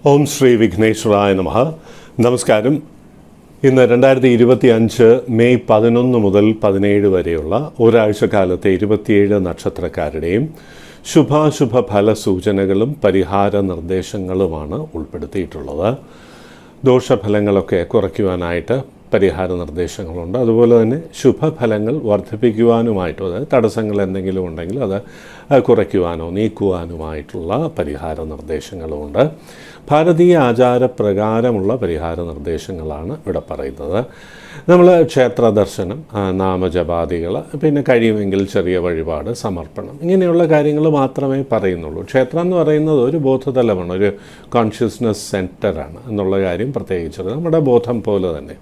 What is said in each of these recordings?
ഓം ശ്രീ വിഘ്നേശ്വരായ നമഃ. നമസ്കാരം. ഇന്ന് 2025 മെയ് 11 മുതൽ 17 വരെയുള്ള ഒരാഴ്ചക്കാലത്തെ 27 നക്ഷത്രക്കാരുടെയും ശുഭാശുഭ ഫല സൂചനകളും പരിഹാര നിർദ്ദേശങ്ങളുമാണ് ഉൾപ്പെടുത്തിയിട്ടുള്ളത്. ദോഷഫലങ്ങളൊക്കെ കുറയ്ക്കുവാനായിട്ട് പരിഹാര നിർദ്ദേശങ്ങളുണ്ട്. അതുപോലെ തന്നെ ശുഭഫലങ്ങൾ വർദ്ധിപ്പിക്കുവാനുമായിട്ടും, അതായത് തടസ്സങ്ങൾ എന്തെങ്കിലും ഉണ്ടെങ്കിൽ അത് കുറയ്ക്കുവാനോ നീക്കുവാനുമായിട്ടുള്ള പരിഹാര നിർദ്ദേശങ്ങളുമുണ്ട്. ഭാരതീയ ആചാരപ്രകാരമുള്ള പരിഹാര നിർദ്ദേശങ്ങളാണ് ഇവിടെ പറയുന്നത്. നമ്മൾ ക്ഷേത്ര ദർശനം, നാമജപാദികൾ, പിന്നെ കഴിയുമെങ്കിൽ ചെറിയ വഴിപാട്, സമർപ്പണം, ഇങ്ങനെയുള്ള കാര്യങ്ങൾ മാത്രമേ പറയുന്നുള്ളൂ. ക്ഷേത്രം എന്ന് പറയുന്നത് ഒരു ബോധതലമാണ്, ഒരു കോൺഷ്യസ്നസ് സെൻറ്ററാണ് എന്നുള്ള കാര്യം പ്രത്യേകിച്ചത്. നമ്മുടെ ബോധം പോലെ തന്നെ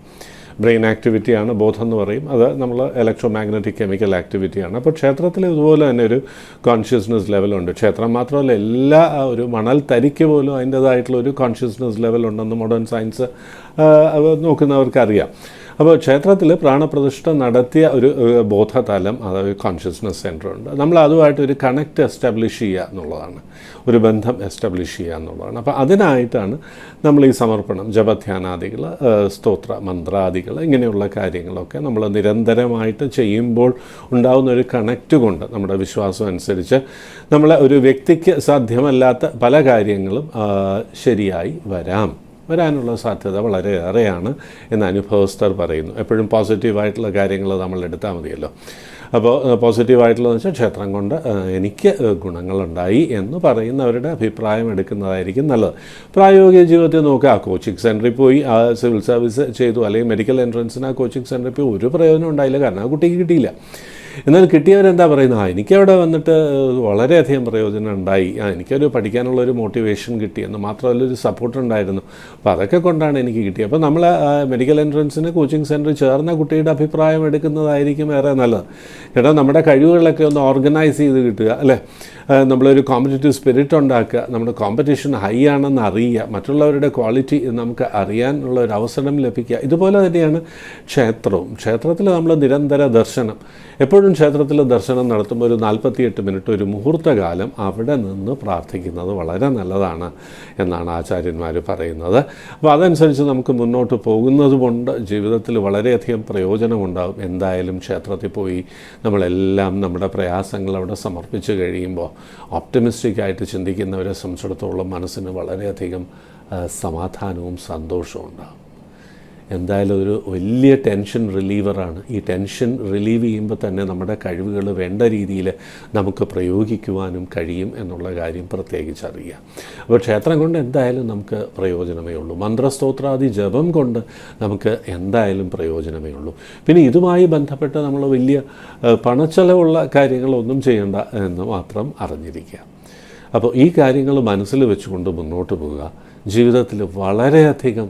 ബ്രെയിൻ ആക്ടിവിറ്റിയാണ് ബോധം എന്ന് പറയും. അത് നമ്മൾ ഇലക്ട്രോ മാഗ്നറ്റിക് കെമിക്കൽ ആക്ടിവിറ്റിയാണ്. അപ്പോൾ ക്ഷേത്രത്തിൽ ഇതുപോലെ തന്നെ ഒരു കോൺഷ്യസ്നസ് ലെവലുണ്ട്. ക്ഷേത്രം മാത്രമല്ല, എല്ലാ ഒരു മണൽ തരിക്ക് പോലും അതിൻ്റേതായിട്ടുള്ള ഒരു കോൺഷ്യസ്നസ് ലെവലുണ്ടെന്ന് മോഡേൺ സയൻസ് നോക്കുന്നവർക്കറിയാം. അപ്പോൾ ക്ഷേത്രത്തിൽ പ്രാണപ്രതിഷ്ഠ നടത്തിയ ഒരു ബോധതലം, അതായത് കോൺഷ്യസ്നസ് സെൻറ്റർ ഉണ്ട്. നമ്മൾ അതുമായിട്ടൊരു കണക്റ്റ് എസ്റ്റാബ്ലിഷ് ചെയ്യുക എന്നുള്ളതാണ്, ഒരു ബന്ധം എസ്റ്റാബ്ലിഷ് ചെയ്യുക എന്നുള്ളതാണ്. അപ്പോൾ അതിനായിട്ടാണ് നമ്മൾ ഈ സമർപ്പണം, ജപധ്യാനാദികൾ, സ്തോത്ര മന്ത്രാദികൾ, ഇങ്ങനെയുള്ള കാര്യങ്ങളൊക്കെ നമ്മൾ നിരന്തരമായിട്ട് ചെയ്യുമ്പോൾ ഉണ്ടാകുന്ന ഒരു കണക്റ്റ് കൊണ്ട്, നമ്മുടെ വിശ്വാസം അനുസരിച്ച് നമ്മളെ ഒരു വ്യക്തിക്ക് സാധ്യമല്ലാത്ത പല കാര്യങ്ങളും ശരിയായി വരാനുള്ള സാധ്യത വളരെയേറെയാണ് എന്ന് അനുഭവസ്ഥർ പറയുന്നു. എപ്പോഴും പോസിറ്റീവായിട്ടുള്ള കാര്യങ്ങൾ നമ്മൾ എടുത്താൽ മതിയല്ലോ. അപ്പോൾ പോസിറ്റീവായിട്ടുള്ളതെന്ന് വെച്ചാൽ ക്ഷേത്രം കൊണ്ട് എനിക്ക് ഗുണങ്ങളുണ്ടായി എന്ന് പറയുന്നവരുടെ അഭിപ്രായം എടുക്കുന്നതായിരിക്കും നല്ലത്. പ്രായോഗിക ജീവിതത്തിൽ നോക്കുക, കോച്ചിങ് സെൻറ്ററിൽ പോയി സിവിൽ സർവീസ് ചെയ്തു, അല്ലെങ്കിൽ മെഡിക്കൽ എൻട്രൻസിന് ആ കോച്ചിങ് സെൻറ്ററിൽ പോയി ഒരു പ്രയോജനം ഉണ്ടായില്ല, കാരണം ആ കുട്ടിക്ക് കിട്ടിയില്ല. എന്നാൽ കിട്ടിയവരെന്താ പറയുന്നത്, എനിക്കവിടെ വന്നിട്ട് വളരെയധികം പ്രയോജനം ഉണ്ടായി, എനിക്കൊരു പഠിക്കാനുള്ളൊരു മോട്ടിവേഷൻ കിട്ടിയെന്ന് മാത്രമല്ല, ഒരു സപ്പോർട്ട് ഉണ്ടായിരുന്നു. അപ്പോൾ അതൊക്കെ കൊണ്ടാണ് എനിക്ക് കിട്ടിയത്. അപ്പോൾ നമ്മൾ മെഡിക്കൽ എൻട്രൻസിന് കോച്ചിങ് സെൻറ്ററിൽ ചേർന്ന കുട്ടിയുടെ അഭിപ്രായം എടുക്കുന്നതായിരിക്കും ഏറെ നല്ലത്. കേട്ടോ, നമ്മുടെ കഴിവുകളൊക്കെ ഒന്ന് ഓർഗനൈസ് ചെയ്ത് കിട്ടുക, അല്ലേ? നമ്മളൊരു കോമ്പറ്റീറ്റീവ് സ്പിരിറ്റ് ഉണ്ടാക്കുക, നമ്മുടെ കോമ്പറ്റീഷൻ ഹൈ ആണെന്ന് അറിയുക, മറ്റുള്ളവരുടെ ക്വാളിറ്റി നമുക്ക് അറിയാനുള്ള ഒരു അവസരം ലഭിക്കുക. ഇതുപോലെ തന്നെയാണ് ക്ഷേത്രവും. ക്ഷേത്രത്തിൽ നമ്മൾ നിരന്തര ദർശനം, എപ്പോഴും ക്ഷേത്രത്തിൽ ദർശനം നടത്തുമ്പോൾ ഒരു 48 മിനിറ്റ്, ഒരു മുഹൂർത്തകാലം അവിടെ നിന്ന് പ്രാർത്ഥിക്കുന്നത് വളരെ നല്ലതാണ് എന്നാണ് ആചാര്യന്മാർ പറയുന്നത്. അപ്പോൾ അതനുസരിച്ച് നമുക്ക് മുന്നോട്ട് പോകുന്നത് കൊണ്ട് ജീവിതത്തിൽ വളരെയധികം പ്രയോജനമുണ്ടാകും. എന്തായാലും ക്ഷേത്രത്തിൽ പോയി നമ്മളെല്ലാം നമ്മുടെ പ്രയാസങ്ങൾ അവിടെ സമർപ്പിച്ച് കഴിയുമ്പോൾ ഓപ്റ്റിമിസ്റ്റിക്കായിട്ട് ചിന്തിക്കുന്നവരെ സംബന്ധിച്ചിടത്തോളം മനസ്സിന് വളരെയധികം സമാധാനവും സന്തോഷവും ഉണ്ടാകും. എന്തായാലും ഒരു വലിയ ടെൻഷൻ റിലീവറാണ്. ഈ ടെൻഷൻ റിലീവ് ചെയ്യുമ്പോൾ തന്നെ നമ്മുടെ കഴിവുകൾ വേണ്ട രീതിയിൽ നമുക്ക് പ്രയോഗിക്കുവാനും കഴിയും എന്നുള്ള കാര്യം പ്രത്യേകിച്ചറിയുക. അപ്പോൾ ക്ഷേത്രം കൊണ്ട് എന്തായാലും നമുക്ക് പ്രയോജനമേ ഉള്ളൂ. മന്ത്രസ്തോത്രാദി ജപം കൊണ്ട് നമുക്ക് എന്തായാലും പ്രയോജനമേ ഉള്ളൂ. പിന്നെ ഇതുമായി ബന്ധപ്പെട്ട് നമ്മൾ വലിയ പണച്ചെലവുള്ള കാര്യങ്ങളൊന്നും ചെയ്യേണ്ട എന്ന് മാത്രം അറിഞ്ഞിരിക്കുക. അപ്പോൾ ഈ കാര്യങ്ങൾ മനസ്സിൽ വെച്ചുകൊണ്ട് മുന്നോട്ട് പോവുക. ജീവിതത്തിൽ വളരെയധികം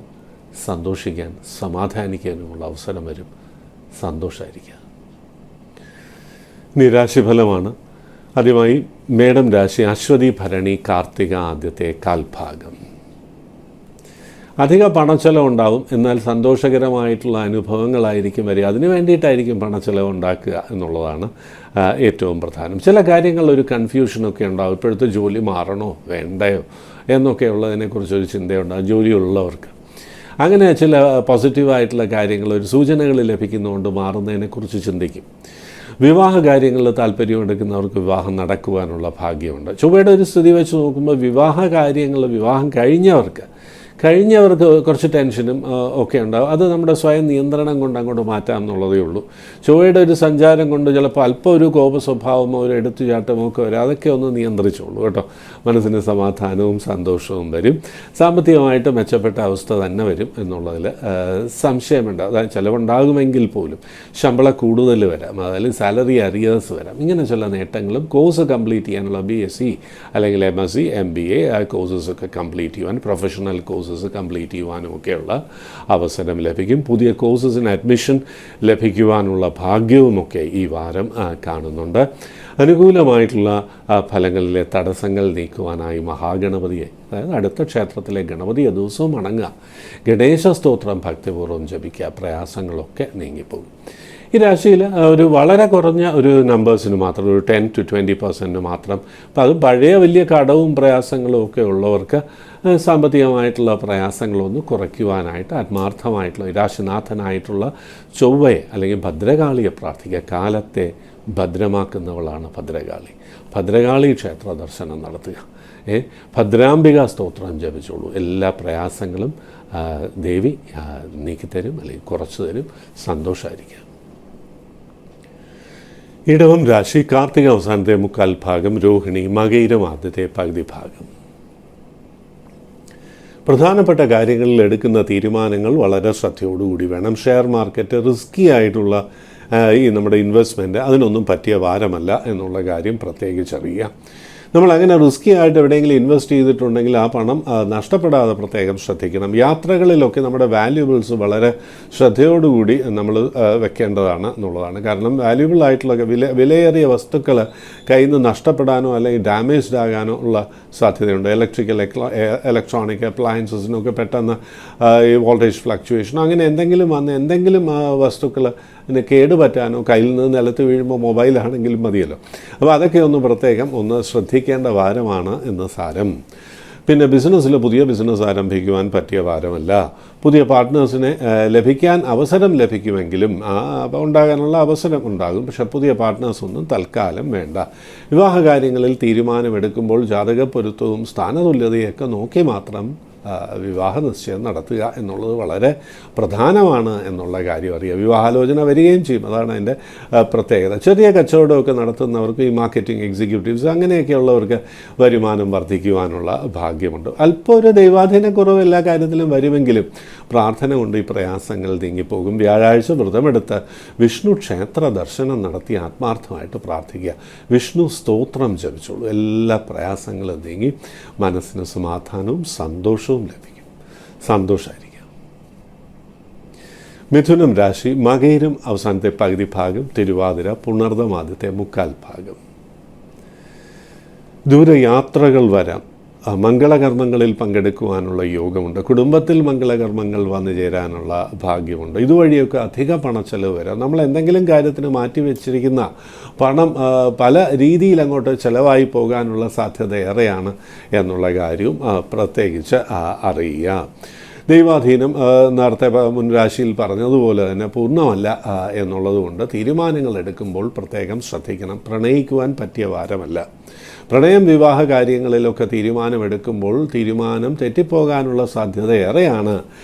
സന്തോഷിക്കാൻ, സമാധാനിക്കാനുമുള്ള അവസരം വരും. സന്തോഷമായിരിക്കുക. നിരാശിഫലമാണ്. ആദ്യമായി മേടം രാശി, അശ്വതി ഭരണി കാർത്തിക ആദ്യത്തെ കാൽഭാഗം. അധിക പണച്ചെലവുണ്ടാവും, എന്നാൽ സന്തോഷകരമായിട്ടുള്ള അനുഭവങ്ങളായിരിക്കും വരിക. അതിനു വേണ്ടിയിട്ടായിരിക്കും പണച്ചെലവ് ഉണ്ടാക്കുക എന്നുള്ളതാണ് ഏറ്റവും പ്രധാനം. ചില കാര്യങ്ങളിലൊരു കൺഫ്യൂഷനൊക്കെ ഉണ്ടാവും. ഇപ്പോഴത്തെ ജോലി മാറണോ വേണ്ടയോ എന്നൊക്കെ ഉള്ളതിനെക്കുറിച്ചൊരു ചിന്തയുണ്ടാകും ജോലിയുള്ളവർക്ക്. അങ്ങനെ ചില പോസിറ്റീവായിട്ടുള്ള കാര്യങ്ങൾ, ഒരു സൂചനകൾ ലഭിക്കുന്നതുകൊണ്ട് മാറുന്നതിനെക്കുറിച്ച് ചിന്തിക്കും. വിവാഹ കാര്യങ്ങളിൽ താല്പര്യം എടുക്കുന്നവർക്ക് വിവാഹം നടക്കുവാനുള്ള ഭാഗ്യമുണ്ട്. ചൊവ്വയുടെ ഒരു സ്ഥിതി വെച്ച് നോക്കുമ്പോൾ വിവാഹം കഴിഞ്ഞവർക്ക് കുറച്ച് ടെൻഷനും ഒക്കെ ഉണ്ടാകും. അത് നമ്മുടെ സ്വയം നിയന്ത്രണം കൊണ്ട് അങ്ങോട്ട് മാറ്റാം എന്നുള്ളതേ ഉള്ളൂ. ചൊവ്വയുടെ ഒരു സഞ്ചാരം കൊണ്ട് ചിലപ്പോൾ അല്പം ഒരു കോപ സ്വഭാവമോ ഒരു എടുത്തുചാട്ടമോ ഒക്കെ വരും. അതൊക്കെ ഒന്ന് നിയന്ത്രിച്ചോളൂ കേട്ടോ. മനസ്സിന് സമാധാനവും സന്തോഷവും വരും. സാമ്പത്തികമായിട്ട് മെച്ചപ്പെട്ട അവസ്ഥ തന്നെ വരും എന്നുള്ളതിൽ സംശയമുണ്ട്. അതായത് ചിലവുണ്ടാകുമെങ്കിൽ പോലും ശമ്പളം കൂടുതൽ വരാം, അതായത് സാലറി അരിയേഴ്സ് വരാം. ഇങ്ങനെ ചില നേട്ടങ്ങളും, കോഴ്സ് കംപ്ലീറ്റ് ചെയ്യാനുള്ള BSc അല്ലെങ്കിൽ MSc MBA ആ കോഴ്സസൊക്കെ കംപ്ലീറ്റ് ചെയ്യുവാൻ, പ്രൊഫഷണൽ കോഴ്സസ് കംപ്ലീറ്റ് ചെയ്യുവാനും ഒക്കെയുള്ള അവസരം ലഭിക്കും. പുതിയ കോഴ്സസിന് അഡ്മിഷൻ ലഭിക്കുവാനുള്ള ഭാഗ്യവുമൊക്കെ ഈ വാരം കാണുന്നുണ്ട്. അനുകൂലമായിട്ടുള്ള ഫലങ്ങളിലെ തടസ്സങ്ങൾ നീക്കുവാനായി മഹാഗണപതിയെ, അതായത് അടുത്ത ക്ഷേത്രത്തിലെ ഗണപതിയെ ദിവസവും വണങ്ങുക, ഗണേശ സ്തോത്രം ഭക്തിപൂർവ്വം ജപിക്കുക, പ്രയാസങ്ങളൊക്കെ നീങ്ങിപ്പോകും. ഈ രാശിയിൽ ഒരു വളരെ കുറഞ്ഞ ഒരു നമ്പേഴ്സിന് മാത്രം, ഒരു 10 to 20% മാത്രം. അപ്പം അത് പഴയ വലിയ കടവും പ്രയാസങ്ങളും ഒക്കെ ഉള്ളവർക്ക് സാമ്പത്തികമായിട്ടുള്ള പ്രയാസങ്ങളൊന്ന് കുറയ്ക്കുവാനായിട്ട് ആത്മാർത്ഥമായിട്ടുള്ള രാശിനാഥനായിട്ടുള്ള ചൊവ്വയെ അല്ലെങ്കിൽ ഭദ്രകാളിയെ പ്രാർത്ഥിക്കുക. കാലത്തെ ഭദ്രമാക്കുന്നവളാണ് ഭദ്രകാളി. ഭദ്രകാളി ക്ഷേത്ര ദർശനം നടത്തുക. ഭദ്രാംബിക സ്തോത്രം ജപിച്ചോളൂ. എല്ലാ പ്രയാസങ്ങളും ദേവി നീക്കിത്തരും അല്ലെങ്കിൽ കുറച്ചു തരും. സന്തോഷമായിരിക്കുക. ഇടവം രാശി കാർത്തിക അവസാനത്തെ 3/4 ഭാഗം, രോഹിണി മകയിരം ആദ്യത്തെ പകുതി ഭാഗം. പ്രധാനപ്പെട്ട കാര്യങ്ങളിൽ എടുക്കുന്ന തീരുമാനങ്ങൾ വളരെ ശ്രദ്ധയോടുകൂടി വേണം. ഷെയർ മാർക്കറ്റ് റിസ്കി ആയിട്ടുള്ള ഈ നമ്മുടെ ഇൻവെസ്റ്റ്മെൻറ്റ് അതിനൊന്നും പറ്റിയ വാരമല്ല എന്നുള്ള കാര്യം പ്രത്യേകിച്ചറിയുക. നമ്മളങ്ങനെ റിസ്കി ആയിട്ട് എവിടെയെങ്കിലും ഇൻവെസ്റ്റ് ചെയ്തിട്ടുണ്ടെങ്കിൽ ആ പണം നഷ്ടപ്പെടാതെ പ്രത്യേകം ശ്രദ്ധിക്കണം. യാത്രകളിലൊക്കെ നമ്മുടെ വാല്യുബിൾസ് വളരെ ശ്രദ്ധയോടുകൂടി നമ്മൾ വെക്കേണ്ടതാണ് എന്നുള്ളതാണ്. കാരണം വാല്യുബിൾ ആയിട്ടുള്ള വിലയേറിയ വസ്തുക്കൾ കയ്യിൽ നിന്ന് നഷ്ടപ്പെടാനോ അല്ലെങ്കിൽ ഡാമേജ്ഡ് ആകാനോ ഉള്ള സാധ്യതയുണ്ട്. ഇലക്ട്രോണിക് അപ്ലയൻസസിനൊക്കെ പെട്ടെന്ന് ഈ വോൾട്ടേജ് ഫ്ലക്ച്വേഷൻ അങ്ങനെ എന്തെങ്കിലും വസ്തുക്കൾ കേടുപറ്റാനോ കയ്യിൽ നിന്ന് നിലത്ത് വീഴുമ്പോൾ മൊബൈലാണെങ്കിലും മതിയല്ലോ. അപ്പോൾ അതൊക്കെ ഒന്ന് പ്രത്യേകം ശ്രദ്ധിക്കേണ്ട വാരമാണ് എന്ന് സാരം. പിന്നെ ബിസിനസ്സിൽ പുതിയ ബിസിനസ് ആരംഭിക്കുവാൻ പറ്റിയ വാരമല്ല. പുതിയ പാർട്ട്നേഴ്സിനെ ലഭിക്കാൻ അവസരം ലഭിക്കുമെങ്കിലും ഉണ്ടാകാനുള്ള അവസരം ഉണ്ടാകും. പക്ഷേ പുതിയ പാർട്ട്നേഴ്സൊന്നും തൽക്കാലം വേണ്ട. വിവാഹ കാര്യങ്ങളിൽ തീരുമാനമെടുക്കുമ്പോൾ ജാതകപ്പൊരുത്തവും സ്ഥാനതുല്യതയൊക്കെ നോക്കി മാത്രം വിവാഹ നിശ്ചയം നടത്തുക എന്നുള്ളത് വളരെ പ്രധാനമാണ് എന്നുള്ള കാര്യം അറിയുക. വിവാഹാലോചന വരികയും ചെയ്യും. അതാണ് അതിൻ്റെ പ്രത്യേകത. ചെറിയ കച്ചവടമൊക്കെ നടത്തുന്നവർക്ക്, ഈ മാർക്കറ്റിംഗ് എക്സിക്യൂട്ടീവ്സ് അങ്ങനെയൊക്കെയുള്ളവർക്ക് വരുമാനം വർദ്ധിക്കുവാനുള്ള ഭാഗ്യമുണ്ട്. അല്പം ഒരു ദൈവാധീനക്കുറവ് എല്ലാ കാര്യത്തിലും വരുമെങ്കിലും പ്രാർത്ഥന കൊണ്ട് ഈ പ്രയാസങ്ങൾ നീങ്ങിപ്പോകും. വ്യാഴാഴ്ച വ്രതമെടുത്ത് വിഷ്ണു ക്ഷേത്ര ദർശനം നടത്തി ആത്മാർത്ഥമായിട്ട് പ്രാർത്ഥിക്കുക. വിഷ്ണു സ്തോത്രം ജപിച്ചോളൂ. എല്ലാ പ്രയാസങ്ങളും നീങ്ങി മനസ്സിന് സമാധാനവും സന്തോഷവും ലഭിക്കും. സന്തോഷമായിരിക്കും. മിഥുനം രാശി മകയിരം അവസാനത്തെ പകുതി ഭാഗം, തിരുവാതിര പുണർദം ആദ്യത്തെ 3/4 ഭാഗം. ദൂരയാത്രകൾ വരാം. മംഗളകർമ്മങ്ങളിൽ പങ്കെടുക്കുവാനുള്ള യോഗമുണ്ട്. കുടുംബത്തിൽ മംഗളകർമ്മങ്ങൾ വന്നു ചേരാനുള്ള ഭാഗ്യമുണ്ട്. ഇതുവഴിയൊക്കെ അധിക പണച്ചെലവ് വരാം. നമ്മൾ എന്തെങ്കിലും കാര്യത്തിന് മാറ്റിവെച്ചിരിക്കുന്ന പണം പല രീതിയിൽ അങ്ങോട്ട് ചിലവായി പോകാനുള്ള സാധ്യത ഏറെയാണ് എന്നുള്ള കാര്യവും പ്രത്യേകിച്ച് അറിയുക. ദൈവാധീനം നേരത്തെ മുൻരാശിയിൽ പറഞ്ഞതുപോലെ തന്നെ പൂർണ്ണമല്ല എന്നുള്ളതുകൊണ്ട് തീരുമാനങ്ങൾ എടുക്കുമ്പോൾ പ്രത്യേകം ശ്രദ്ധിക്കണം. പ്രണയിക്കുവാൻ പറ്റിയ വാരമല്ല. പ്രണയം വിവാഹ കാര്യങ്ങളിലൊക്കെ തീരുമാനമെടുക്കുമ്പോൾ തീരുമാനം തെറ്റിപ്പോകാനുള്ള സാധ്യത ഏറെയാണ്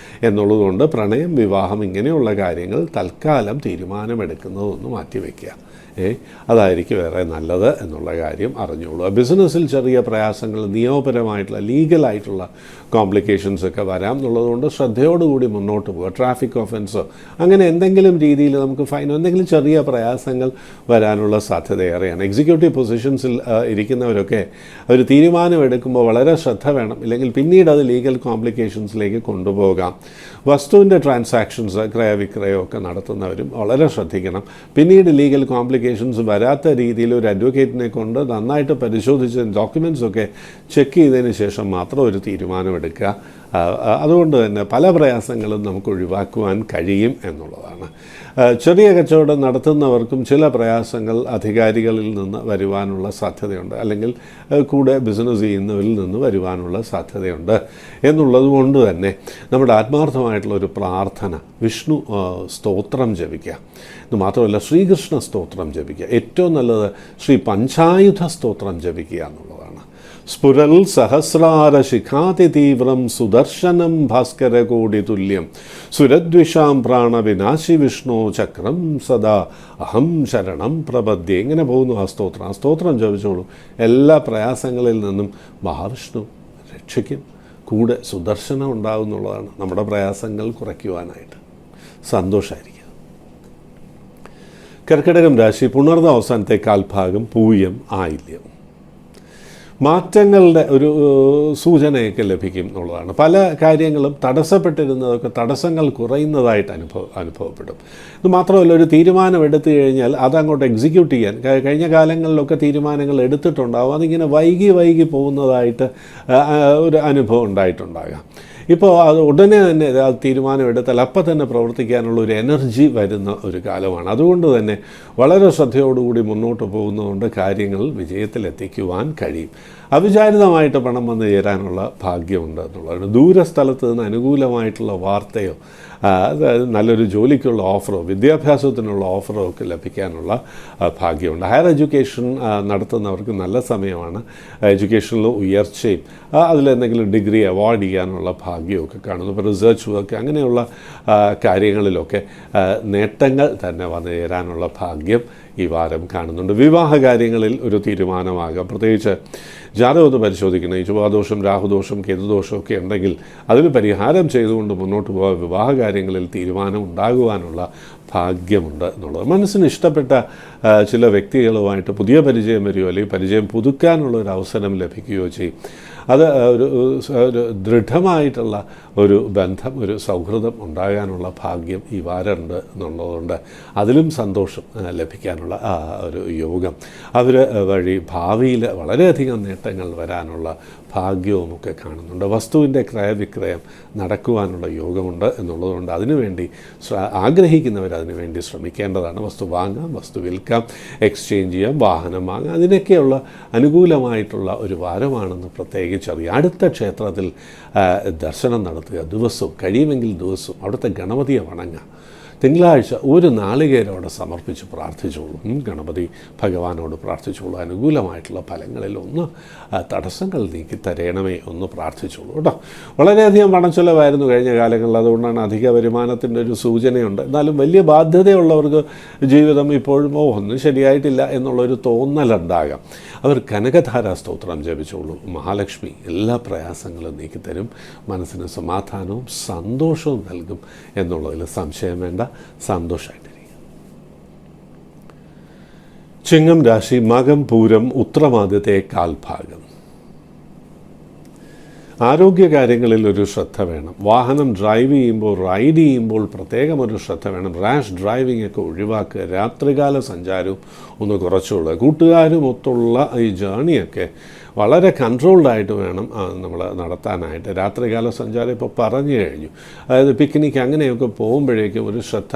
എന്നുള്ളതുകൊണ്ട് പ്രണയം, വിവാഹം ഇങ്ങനെയുള്ള കാര്യങ്ങൾ തൽക്കാലം തീരുമാനമെടുക്കുന്നതൊന്ന് മാറ്റിവെക്കുക. അതായിരിക്കും വേറെ നല്ലത് എന്നുള്ള കാര്യം അറിഞ്ഞോളൂ. ബിസിനസ്സിൽ ചെറിയ പ്രയാസങ്ങൾ, നിയമപരമായിട്ടുള്ള ലീഗലായിട്ടുള്ള കോംപ്ലിക്കേഷൻസ് ഒക്കെ വരാം എന്നുള്ളതുകൊണ്ട് ശ്രദ്ധയോടുകൂടി മുന്നോട്ട് പോകുക. ട്രാഫിക് ഓഫൻസോ അങ്ങനെ എന്തെങ്കിലും രീതിയിൽ നമുക്ക് ഫൈനോ എന്തെങ്കിലും ചെറിയ പ്രയാസങ്ങൾ വരാനുള്ള സാധ്യത ഏറെയാണ്. എക്സിക്യൂട്ടീവ് പൊസിഷൻസിൽ ഇരിക്കുന്നവരൊക്കെ ഒരു തീരുമാനമെടുക്കുമ്പോൾ വളരെ ശ്രദ്ധ വേണം. ഇല്ലെങ്കിൽ പിന്നീട് അത് ലീഗൽ കോംപ്ലിക്കേഷൻസിലേക്ക് കൊണ്ടുപോകാം. വസ്തുവിൻ്റെ ട്രാൻസാക്ഷൻസ്, ക്രയവിക്രയമൊക്കെ നടത്തുന്നവരും വളരെ ശ്രദ്ധിക്കണം. പിന്നീട് ലീഗൽ കോംപ്ലിക്കേഷൻസ് വരാത്ത രീതിയിൽ ഒരു അഡ്വക്കേറ്റിനെ കൊണ്ട് നന്നായിട്ട് പരിശോധിച്ച് ഡോക്യുമെൻറ്റ്സൊക്കെ ചെക്ക് ചെയ്തതിന് ശേഷം മാത്രം ഒരു തീരുമാനമെടുക്കുക. അതുകൊണ്ട് തന്നെ പല പ്രയാസങ്ങളും നമുക്ക് ഒഴിവാക്കുവാൻ കഴിയും എന്നുള്ളതാണ്. ചെറിയ കച്ചവടം നടത്തുന്നവർക്കും ചില പ്രയാസങ്ങൾ അധികാരികളിൽ നിന്ന് വരുവാനുള്ള സാധ്യതയുണ്ട്, അല്ലെങ്കിൽ കൂടെ ബിസിനസ് ചെയ്യുന്നവരിൽ നിന്ന് വരുവാനുള്ള സാധ്യതയുണ്ട് എന്നുള്ളത് കൊണ്ട് തന്നെ നമ്മുടെ ആത്മാർത്ഥമായിട്ടുള്ളൊരു പ്രാർത്ഥന, വിഷ്ണു സ്തോത്രം ജപിക്കുക. ഇത് മാത്രമല്ല ശ്രീകൃഷ്ണ സ്തോത്രം ജപിക്കുക. ഏറ്റവും നല്ലത് ശ്രീ പഞ്ചായുധ സ്തോത്രം ജപിക്കുക എന്നുള്ളതാണ്. സ്ഫുരൽ സഹസ്രാര ശിഖാതി തീവ്രം സുദർശനം ഭാസ്കരകോടി തുല്യം സുരദ്വിഷാം പ്രാണവിനാശി വിഷ്ണു ചക്രം സദാ അഹം ശരണം പ്രപദ്യേ. ഇങ്ങനെ പോകുന്നു ആ സ്തോത്രം. ആ സ്തോത്രം ജപിച്ചോളൂ. എല്ലാ പ്രയാസങ്ങളിൽ നിന്നും മഹാവിഷ്ണു രക്ഷിക്കും. കൂടെ സുദർശനം ഉണ്ടാകുന്നുള്ളതാണ് നമ്മുടെ പ്രയാസങ്ങൾ കുറയ്ക്കുവാനായിട്ട്. സന്തോഷമായിരിക്കും. കർക്കിടകം രാശി പുണർദ അവസാനത്തെ 1/4 ഭാഗം, പൂയം ആയില്യം. മാറ്റങ്ങളുടെ ഒരു സൂചനയൊക്കെ ലഭിക്കും എന്നുള്ളതാണ്. പല കാര്യങ്ങളും തടസ്സപ്പെട്ടിരുന്നതൊക്കെ തടസ്സങ്ങൾ കുറയുന്നതായിട്ട് അനുഭവപ്പെടും. ഇത് മാത്രമല്ല, ഒരു തീരുമാനം എടുത്തു കഴിഞ്ഞാൽ അതങ്ങോട്ട് എക്സിക്യൂട്ട് ചെയ്യാൻ കഴിഞ്ഞ കാലങ്ങളിലൊക്കെ തീരുമാനങ്ങൾ എടുത്തിട്ടുണ്ടാകും, അതിങ്ങനെ വൈകി പോകുന്നതായിട്ട് ഒരു അനുഭവം ഉണ്ടായിട്ടുണ്ടാകാം. ഇപ്പോൾ അത് ഉടനെ തന്നെ തീരുമാനമെടുത്താൽ അപ്പം തന്നെ പ്രവർത്തിക്കാനുള്ള ഒരു എനർജി വരുന്ന ഒരു കാലമാണ്. അതുകൊണ്ട് തന്നെ വളരെ ശ്രദ്ധയോടുകൂടി മുന്നോട്ട് പോകുന്നതുകൊണ്ട് കാര്യങ്ങൾ വിജയത്തിലെത്തിക്കുവാൻ കഴിയും. അവിചാരിതമായിട്ട് പണം വന്നു ചേരാനുള്ള ഭാഗ്യമുണ്ട് എന്നുള്ളതാണ്. ദൂരസ്ഥലത്ത് നിന്ന് അനുകൂലമായിട്ടുള്ള വാർത്തയോ നല്ലൊരു ജോലിക്കുള്ള ഓഫറോ വിദ്യാഭ്യാസത്തിനുള്ള ഓഫറോ ഒക്കെ ലഭിക്കാനുള്ള ഭാഗ്യമുണ്ട്. ഹയർ എഡ്യൂക്കേഷൻ നടത്തുന്നവർക്ക് നല്ല സമയമാണ്. എഡ്യൂക്കേഷനിൽ ഉയർച്ചയും അതിലെന്തെങ്കിലും ഡിഗ്രി അവാർഡ് ചെയ്യാനുള്ള ഭാഗ്യമൊക്കെ കാണുന്നു. ഇപ്പോൾ റിസർച്ച് വർക്ക് അങ്ങനെയുള്ള കാര്യങ്ങളിലൊക്കെ നേട്ടങ്ങൾ തന്നെ വന്നു ചേരാനുള്ള ഭാഗ്യം ഈ വാരം കാണുന്നുണ്ട്. വിവാഹ കാര്യങ്ങളിൽ ഒരു തീരുമാനമാകാം. പ്രത്യേകിച്ച് ജാതകം ഒന്ന് പരിശോധിക്കണം. ഈ ചൊവ്വാദോഷം, രാഹുദോഷം, കേതുദോഷമൊക്കെ ഉണ്ടെങ്കിൽ അതിന് പരിഹാരം ചെയ്തുകൊണ്ട് മുന്നോട്ട് പോകാൻ വിവാഹ കാര്യങ്ങളിൽ തീരുമാനം ഉണ്ടാകുവാനുള്ള ഭാഗ്യമുണ്ട് എന്നുള്ളത്. മനസ്സിന് ഇഷ്ടപ്പെട്ട ചില വ്യക്തികളുമായിട്ട് പുതിയ പരിചയം വരികയോ അല്ലെങ്കിൽ പരിചയം പുതുക്കാനുള്ള ഒരു അവസരം ലഭിക്കുകയോ ചെയ്യും. അത് ഒരു ദൃഢമായിട്ടുള്ള ഒരു ബന്ധം, ഒരു സൗഹൃദം ഉണ്ടാകാനുള്ള ഭാഗ്യം ഈ വാരമുണ്ട് എന്നുള്ളതുകൊണ്ട് അതിലും സന്തോഷം ലഭിക്കാനുള്ള ഒരു യോഗം, അവർ വഴി ഭാവിയിൽ വളരെയധികം നേട്ടങ്ങൾ വരാനുള്ള ഭാഗ്യവുമൊക്കെ കാണുന്നുണ്ട്. വസ്തുവിൻ്റെ ക്രയവിക്രയം നടക്കുവാനുള്ള യോഗമുണ്ട് എന്നുള്ളതുകൊണ്ട് അതിനുവേണ്ടി ആഗ്രഹിക്കുന്നവർ അതിനുവേണ്ടി ശ്രമിക്കേണ്ടതാണ്. വസ്തു വാങ്ങാം, വസ്തു വിൽക്കാം, എക്സ്ചേഞ്ച് ചെയ്യാം, വാഹനം വാങ്ങാം, അതിനൊക്കെയുള്ള അനുകൂലമായിട്ടുള്ള ഒരു വാരമാണെന്ന് പ്രത്യേകിച്ചറിയാം. അടുത്ത ക്ഷേത്രത്തിൽ ദർശനം നടത്തുക, ദിവസവും കഴിയുമെങ്കിൽ ദിവസവും അവിടുത്തെ ഗണപതിയെ വണങ്ങുക. തിങ്കളാഴ്ച ഒരു നാളികേരം അവിടെ സമർപ്പിച്ച് പ്രാർത്ഥിച്ചോളൂ. ഗണപതി ഭഗവാനോട് പ്രാർത്ഥിച്ചോളൂ. അനുകൂലമായിട്ടുള്ള ഫലങ്ങളിൽ ഒന്ന് തടസ്സങ്ങൾ നീക്കി തരയണമേ ഒന്ന് പ്രാർത്ഥിച്ചോളൂ കേട്ടോ. വളരെയധികം പണച്ചെലവായിരുന്നു കഴിഞ്ഞ കാലങ്ങളിൽ, അതുകൊണ്ടാണ് അധിക വരുമാനത്തിൻ്റെ ഒരു സൂചനയുണ്ട്. എന്നാലും വലിയ ബാധ്യതയുള്ളവർക്ക് ജീവിതം ഇപ്പോഴും ഒന്നും ശരിയായിട്ടില്ല എന്നുള്ളൊരു തോന്നലുണ്ടാകാം. അവർ കനകധാരാ സ്തോത്രം ജപിച്ചോളൂ. മഹാലക്ഷ്മി എല്ലാ പ്രയാസങ്ങളും നീക്കിത്തരും, മനസ്സിന് സമാധാനവും സന്തോഷവും നൽകും എന്നുള്ളതിൽ സംശയം വേണ്ട. സന്തോഷമായിട്ടിരിക്കും. ചിങ്ങം രാശി, മകം, പൂരം, ഉത്രമാദ്യത്തെ കാൽഭാഗം. ആരോഗ്യകാര്യങ്ങളിൽ ഒരു ശ്രദ്ധ വേണം. വാഹനം ഡ്രൈവ് ചെയ്യുമ്പോൾ, റൈഡ് ചെയ്യുമ്പോൾ പ്രത്യേകം ഒരു ശ്രദ്ധ വേണം. റാഷ് ഡ്രൈവിംഗ് ഒക്കെ ഒഴിവാക്കുക. രാത്രികാല സഞ്ചാരവും ഒന്ന് കുറച്ചുകൊള്ളുക. കൂട്ടുകാരും ഒത്തുള്ള ഈ ജേണിയൊക്കെ വളരെ കൺട്രോൾഡായിട്ട് വേണം നമ്മൾ നടത്താനായിട്ട്. രാത്രികാല സഞ്ചാരം ഇപ്പോൾ പറഞ്ഞു കഴിഞ്ഞു. അതായത് പിക്നിക്ക് അങ്ങനെയൊക്കെ പോകുമ്പോഴേക്കും ഒരു ശ്രദ്ധ,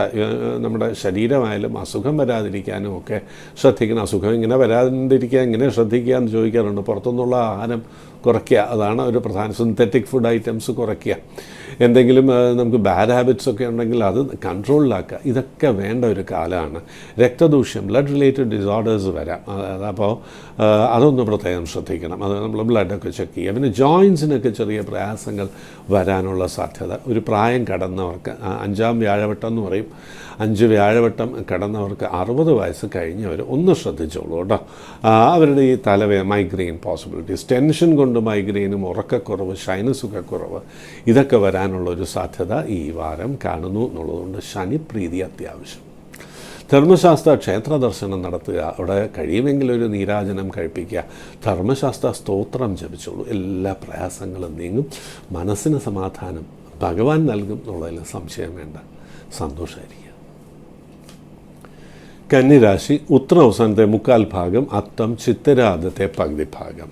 നമ്മുടെ ശരീരമായാലും അസുഖം വരാതിരിക്കാനും ഒക്കെ ശ്രദ്ധിക്കണം. അസുഖം ഇങ്ങനെ വരാതിരിക്കാൻ ഇങ്ങനെ ശ്രദ്ധിക്കുക എന്ന് ചോദിക്കാറുണ്ട്. പുറത്തുനിന്നുള്ള ആഹാരം കുറയ്ക്കുക, അതാണ് ഒരു പ്രധാന. സിന്തറ്റിക് ഫുഡ് ഐറ്റംസ് കുറയ്ക്കുക. എന്തെങ്കിലും നമുക്ക് ബാഡ് ഹാബിറ്റ്സ് ഒക്കെ ഉണ്ടെങ്കിൽ അത് കൺട്രോളിലാക്കുക. ഇതൊക്കെ വേണ്ട ഒരു കാലമാണ്. രക്തദൂഷ്യം, ബ്ലഡ് റിലേറ്റഡ് ഡിസോർഡേഴ്സ് വരാം. അപ്പോൾ അതൊന്ന് പ്രത്യേകം ശ്രദ്ധിക്കണം. അത് നമ്മൾ ബ്ലഡൊക്കെ ചെക്ക് ചെയ്യുക. പിന്നെ ജോയിൻസിനൊക്കെ ചെറിയ പ്രയാസങ്ങൾ വരാനുള്ള സാധ്യത. ഒരു പ്രായം കടന്നവർക്ക്, 5-ാം വ്യാഴവട്ടം എന്ന് പറയും, 5 വ്യാഴവട്ടം കടന്നവർക്ക് 60 വയസ്സ് കഴിഞ്ഞവർ ഒന്ന് ശ്രദ്ധിച്ചോളൂ കേട്ടോ. അവരുടെ ഈ മൈഗ്രെയിൻ പോസിബിലിറ്റീസ്, ടെൻഷൻ കൊണ്ട് മൈഗ്രെയിനും, ഉറക്കക്കുറവ്, ഷൈനസൊക്കെ കുറവ്, ഇതൊക്കെ വരാനുള്ളൊരു സാധ്യത ഈ വാരം കാണുന്നു എന്നുള്ളതുകൊണ്ട് ശനിപ്രീതി അത്യാവശ്യം. ധർമ്മശാസ്ത്ര ക്ഷേത്ര ദർശനം നടത്തുക. അവിടെ കഴിയുമെങ്കിൽ ഒരു നീരാജനം കഴിപ്പിക്കുക. ധർമ്മശാസ്ത്ര സ്തോത്രം ജപിച്ചോളൂ. എല്ലാ പ്രയാസങ്ങളും നീങ്ങും. മനസ്സിന് സമാധാനം ഭഗവാൻ നൽകും എന്നുള്ളതിൽ സംശയം വേണ്ട. സന്തോഷമായിരിക്കും. കന്നിരാശി, ഉത്തര അവസാനത്തെ 3/4 ഭാഗം, അത്തം, ചിത്തിര ആദ്യത്തെ പകുതി ഭാഗം.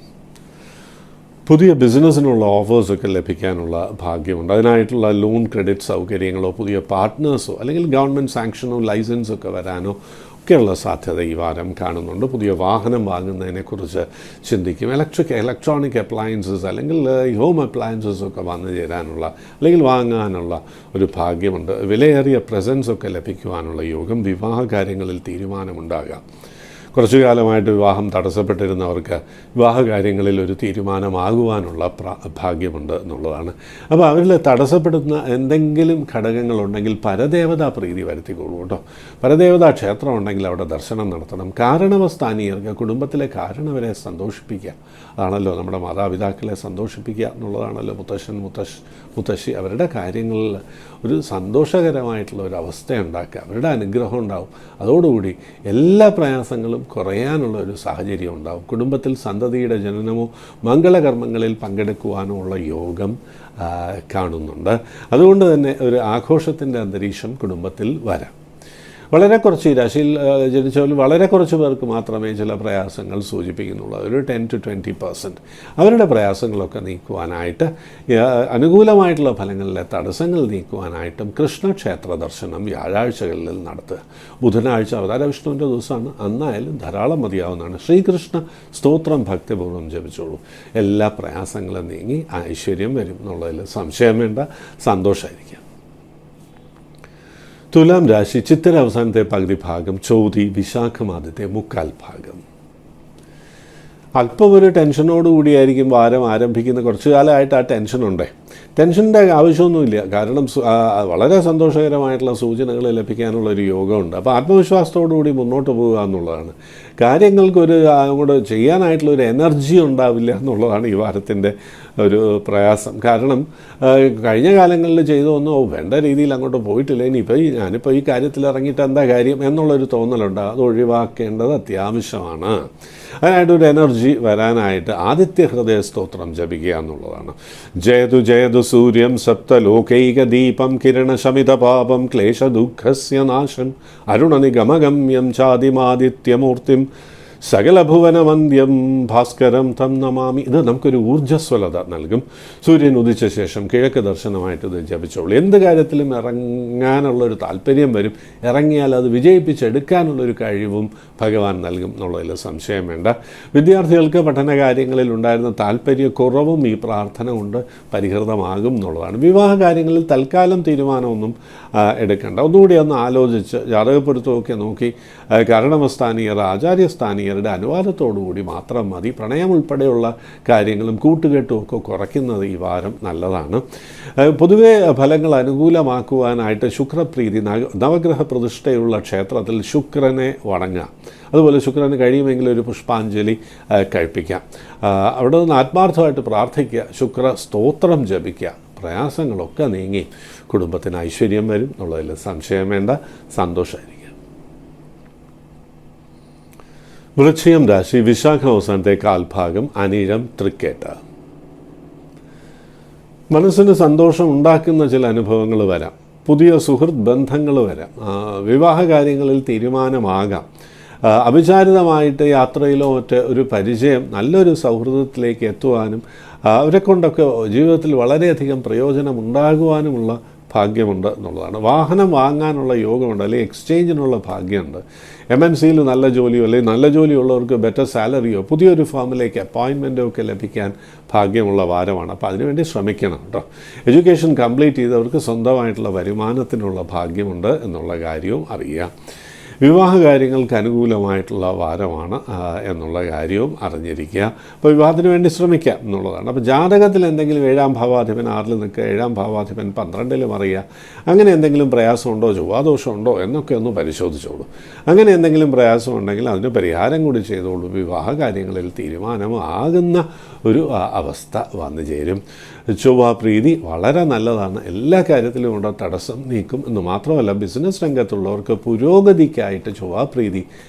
പുതിയ ബിസിനസ്സിനുള്ള ഓഫേഴ്സൊക്കെ ലഭിക്കാനുള്ള ഭാഗ്യമുണ്ട്. അതിനായിട്ടുള്ള ലോൺ, ക്രെഡിറ്റ് സൗകര്യങ്ങളോ പുതിയ പാർട്ട്നേഴ്സോ അല്ലെങ്കിൽ ഗവൺമെൻറ് സാങ്ഷനോ ലൈസൻസൊക്കെ വരാനോ ഒക്കെയുള്ള സാധ്യത ഈ വാരം കാണുന്നുണ്ട്. പുതിയ വാഹനം വാങ്ങുന്നതിനെക്കുറിച്ച് ചിന്തിക്കും. ഇലക്ട്രോണിക് അപ്ലയൻസസ് അല്ലെങ്കിൽ ഹോം അപ്ലയൻസസ് ഒക്കെ വന്നു ചേരാനുള്ള അല്ലെങ്കിൽ വാങ്ങാനുള്ള ഒരു ഭാഗ്യമുണ്ട്. വിലയേറിയ പ്രസൻസൊക്കെ ലഭിക്കുവാനുള്ള യോഗം. വിവാഹ കാര്യങ്ങളിൽ തീരുമാനമുണ്ടാകാം. കുറച്ചു കാലമായിട്ട് വിവാഹം തടസ്സപ്പെട്ടിരുന്നവർക്ക് വിവാഹ കാര്യങ്ങളിൽ ഒരു തീരുമാനമാകുവാനുള്ള ഭാഗ്യമുണ്ട് എന്നുള്ളതാണ്. അപ്പോൾ അവരിൽ തടസ്സപ്പെടുന്ന എന്തെങ്കിലും ഘടകങ്ങളുണ്ടെങ്കിൽ പരദേവതാ പ്രീതി വരുത്തിക്കൊള്ളൂ കേട്ടോ. പരദേവതാ ക്ഷേത്രം ഉണ്ടെങ്കിൽ അവിടെ ദർശനം നടത്തണം. കാരണവസ്ഥാനീയർക്ക്, കുടുംബത്തിലെ കാരണവരെ സന്തോഷിപ്പിക്കുക. അതാണല്ലോ നമ്മുടെ മാതാപിതാക്കളെ സന്തോഷിപ്പിക്കുക എന്നുള്ളതാണല്ലോ മുത്തശ്ശി അവരുടെ കാര്യങ്ങളിൽ ഒരു സന്തോഷകരമായിട്ടുള്ള ഒരു അവസ്ഥ ഉണ്ടാക്കുക. അവരുടെ അനുഗ്രഹം ഉണ്ടാവും. അതോടുകൂടി എല്ലാ പ്രയാസങ്ങളും ഭാഗങ്ങളും കുറയാനുള്ള ഒരു സാഹചര്യം ഉണ്ടാകും. കുടുംബത്തിൽ സന്തതിയുടെ ജനനമോ മംഗളകർമ്മങ്ങളിൽ പങ്കെടുക്കുവാനോ ഉള്ള യോഗം കാണുന്നുണ്ട്. അതുകൊണ്ട് തന്നെ ഒരു ആഘോഷത്തിൻ്റെ അന്തരീക്ഷം കുടുംബത്തിൽ വരാം. വളരെ കുറച്ച് ഈ രാശിയിൽ ജനിച്ചവരിൽ വളരെ കുറച്ച് പേർക്ക് മാത്രമേ ചില പ്രയാസങ്ങൾ സൂചിപ്പിക്കുന്നുള്ളൂ. ഒരു 10-20% അവരുടെ പ്രയാസങ്ങളൊക്കെ നീക്കുവാനായിട്ട്, അനുകൂലമായിട്ടുള്ള ഫലങ്ങളിലെ തടസ്സങ്ങൾ നീക്കുവാനായിട്ടും കൃഷ്ണക്ഷേത്ര ദർശനം വ്യാഴാഴ്ചകളിൽ നടത്തുക. ബുധനാഴ്ച അവതാര വിഷ്ണുവിൻ്റെ ദിവസമാണ്, അന്നായാലും ധാരാളം മതിയാവുന്നതാണ്. ശ്രീകൃഷ്ണ സ്തോത്രം ഭക്തിപൂർവ്വം ജപിച്ചോളൂ. എല്ലാ പ്രയാസങ്ങളും നീങ്ങി ഐശ്വര്യം വരും എന്നുള്ളതിൽ സംശയം വേണ്ട. സന്തോഷമായിരിക്കാം. തുലാം രാശി ചിത്തിര അവസാനത്തെ പകുതി ഭാഗം, ചോതി വിശാഖം ആദ്യത്തെ മുക്കാൽ ഭാഗം. അല്പം ഒരു ടെൻഷനോടുകൂടിയായിരിക്കും വാരം ആരംഭിക്കുന്ന. കുറച്ചു കാലമായിട്ട് ആ ടെൻഷനുണ്ടേ. ടെൻഷൻ്റെ ആവശ്യമൊന്നുമില്ല. കാരണം വളരെ സന്തോഷകരമായിട്ടുള്ള സൂചനകൾ ലഭിക്കാനുള്ളൊരു യോഗമുണ്ട്. അപ്പോൾ ആത്മവിശ്വാസത്തോടുകൂടി മുന്നോട്ട് പോകുക എന്നുള്ളതാണ്. കാര്യങ്ങൾക്കൊരു അങ്ങോട്ട് ചെയ്യാനായിട്ടുള്ളൊരു എനർജി ഉണ്ടാവില്ല എന്നുള്ളതാണ് ഈ വാരത്തിൻ്റെ ഒരു പ്രയാസം. കാരണം കഴിഞ്ഞ കാലങ്ങളിൽ ചെയ്തൊന്നും വേണ്ട രീതിയിൽ അങ്ങോട്ട് പോയിട്ടില്ല. ഞാനിപ്പോൾ ഈ കാര്യത്തിൽ ഇറങ്ങിയിട്ട് എന്താ കാര്യം എന്നുള്ളൊരു തോന്നലുണ്ട്. അത് ഒഴിവാക്കേണ്ടത് അത്യാവശ്യമാണ്. അതിനായിട്ടൊരു എനർജി വരാനായിട്ട് ആദിത്യ ഹൃദയ സ്തോത്രം ജപിക്കുക എന്നുള്ളതാണ്. ജയതു ജയതു സൂര്യം സപ്തലോകൈക ദീപം കിരണശമിതപാപം ക്ലേശദുഃഖസ്യ നാശം അരുണനിഗമഗമ്യം ചാദിമാദിത്യമൂർത്തിം സകലഭുവനവന്ദ്യം ഭാസ്കരം തം നമാമി. ഇത് നമുക്കൊരു ഊർജ്ജസ്വലത നൽകും. സൂര്യൻ ഉദിച്ച ശേഷം കിഴക്ക് ദർശനമായിട്ട് ഇത് ജപിച്ചോളൂ. എന്ത് കാര്യത്തിലും ഇറങ്ങാനുള്ളൊരു താല്പര്യം വരും. ഇറങ്ങിയാൽ അത് വിജയിപ്പിച്ചെടുക്കാനുള്ളൊരു കഴിവും ഭഗവാൻ നൽകും എന്നുള്ളതിൽ സംശയം വേണ്ട. വിദ്യാർത്ഥികൾക്ക് പഠന കാര്യങ്ങളിൽ ഉണ്ടായിരുന്ന താല്പര്യക്കുറവും ഈ പ്രാർത്ഥന കൊണ്ട് പരിഹൃതമാകും എന്നുള്ളതാണ്. വിവാഹ കാര്യങ്ങളിൽ തൽക്കാലം തീരുമാനമൊന്നും എടുക്കേണ്ട. ഒന്നുകൂടി ഒന്ന് ആലോചിച്ച് ജാതകപ്പൊരുത്തമൊക്കെ നോക്കി കാരണമസ്ഥാനീയർ ആചാര്യസ്ഥാനീയരുടെ അനുവാദത്തോടുകൂടി മാത്രം മതി. പ്രണയം ഉൾപ്പെടെയുള്ള കാര്യങ്ങളും കൂട്ടുകെട്ടും ഒക്കെ കുറയ്ക്കുന്നത് ഈ വാരം നല്ലതാണ്. പൊതുവെ ഫലങ്ങൾ അനുകൂലമാക്കുവാനായിട്ട് ശുക്രപ്രീതി, നവഗ്രഹ പ്രതിഷ്ഠയുള്ള ക്ഷേത്രത്തിൽ ശുക്രനെ വണങ്ങുക. അതുപോലെ ശുക്രന് കഴിയുമെങ്കിൽ ഒരു പുഷ്പാഞ്ജലി കഴിപ്പിക്കാം. അവിടെ നിന്ന് ആത്മാർത്ഥമായിട്ട് പ്രാർത്ഥിക്കുക. ശുക്ര സ്തോത്രം ജപിക്കുക. പ്രയാസങ്ങളൊക്കെ നീങ്ങി കുടുംബത്തിന് ഐശ്വര്യം വരും എന്നുള്ളതിൽ സംശയം വേണ്ട. സന്തോഷമായിരിക്കും. വൃശ്ചികം രാശി വിശാഖം അവസാനത്തെ കാൽഭാഗം, അനിഴം തൃക്കേട്ട. മനസ്സിന് സന്തോഷം ഉണ്ടാക്കുന്ന ചില അനുഭവങ്ങൾ വരാം. പുതിയ സുഹൃത്ത് ബന്ധങ്ങൾ വരാം. വിവാഹ കാര്യങ്ങളിൽ തീരുമാനമാകാം. അവിചാരിതമായിട്ട് യാത്രയിലോ മറ്റ് ഒരു പരിചയം നല്ലൊരു സൗഹൃദത്തിലേക്ക് എത്തുവാനും അവരെ കൊണ്ടൊക്കെ ജീവിതത്തിൽ വളരെയധികം പ്രയോജനം ഉണ്ടാകുവാനുമുള്ള ഭാഗ്യമുണ്ട് എന്നുള്ളതാണ്. വാഹനം വാങ്ങാനുള്ള യോഗമുണ്ട്, അല്ലെങ്കിൽ എക്സ്ചേഞ്ചിനുള്ള ഭാഗ്യമുണ്ട്. MNCയിൽ നല്ല ജോലിയോ അല്ലെങ്കിൽ നല്ല ജോലിയുള്ളവർക്ക് ബെറ്റർ സാലറിയോ പുതിയൊരു ഫാമിലേക്ക് അപ്പോയിൻമെൻറ്റോ ഒക്കെ ലഭിക്കാൻ ഭാഗ്യമുള്ള വാരമാണ്. അപ്പോൾ അതിനുവേണ്ടി ശ്രമിക്കണം കേട്ടോ. എഡ്യൂക്കേഷൻ കംപ്ലീറ്റ് ചെയ്തവർക്ക് സ്വന്തമായിട്ടുള്ള വരുമാനത്തിനുള്ള ഭാഗ്യമുണ്ട് എന്നുള്ള കാര്യവും അറിയുക. വിവാഹ കാര്യങ്ങൾക്ക് അനുകൂലമായിട്ടുള്ള വാരമാണ് എന്നുള്ള കാര്യവും അറിഞ്ഞിരിക്കുക. അപ്പോൾ വിവാഹത്തിന് വേണ്ടി ശ്രമിക്കുക എന്നുള്ളതാണ്. അപ്പോൾ ജാതകത്തിൽ എന്തെങ്കിലും 7ാം ഭാവാധിപൻ 6ൽ നിൽക്കുക, 7ാം ഭാവാധിപൻ 12ലും അറിയുക. അങ്ങനെ എന്തെങ്കിലും പ്രയാസമുണ്ടോ, ചൊവ്വാദോഷമുണ്ടോ എന്നൊക്കെ ഒന്ന് പരിശോധിച്ചോളൂ. അങ്ങനെ എന്തെങ്കിലും പ്രയാസമുണ്ടെങ്കിൽ അതിന് പരിഹാരം കൂടി ചെയ്തോളൂ. വിവാഹ കാര്യങ്ങളിൽ തീരുമാനമാകുന്ന ഒരു അവസ്ഥ വന്നു ചേരും. ചൊവ്വാപ്രീതി വളരെ നല്ലതാണ്. എല്ലാ കാര്യത്തിലും ഉള്ള തടസ്സം നീക്കും എന്ന് മാത്രമല്ല, ബിസിനസ് രംഗത്തുള്ളവർക്ക് പുരോഗതിക്കായിട്ട് ചൊവ്വാപ്രീതി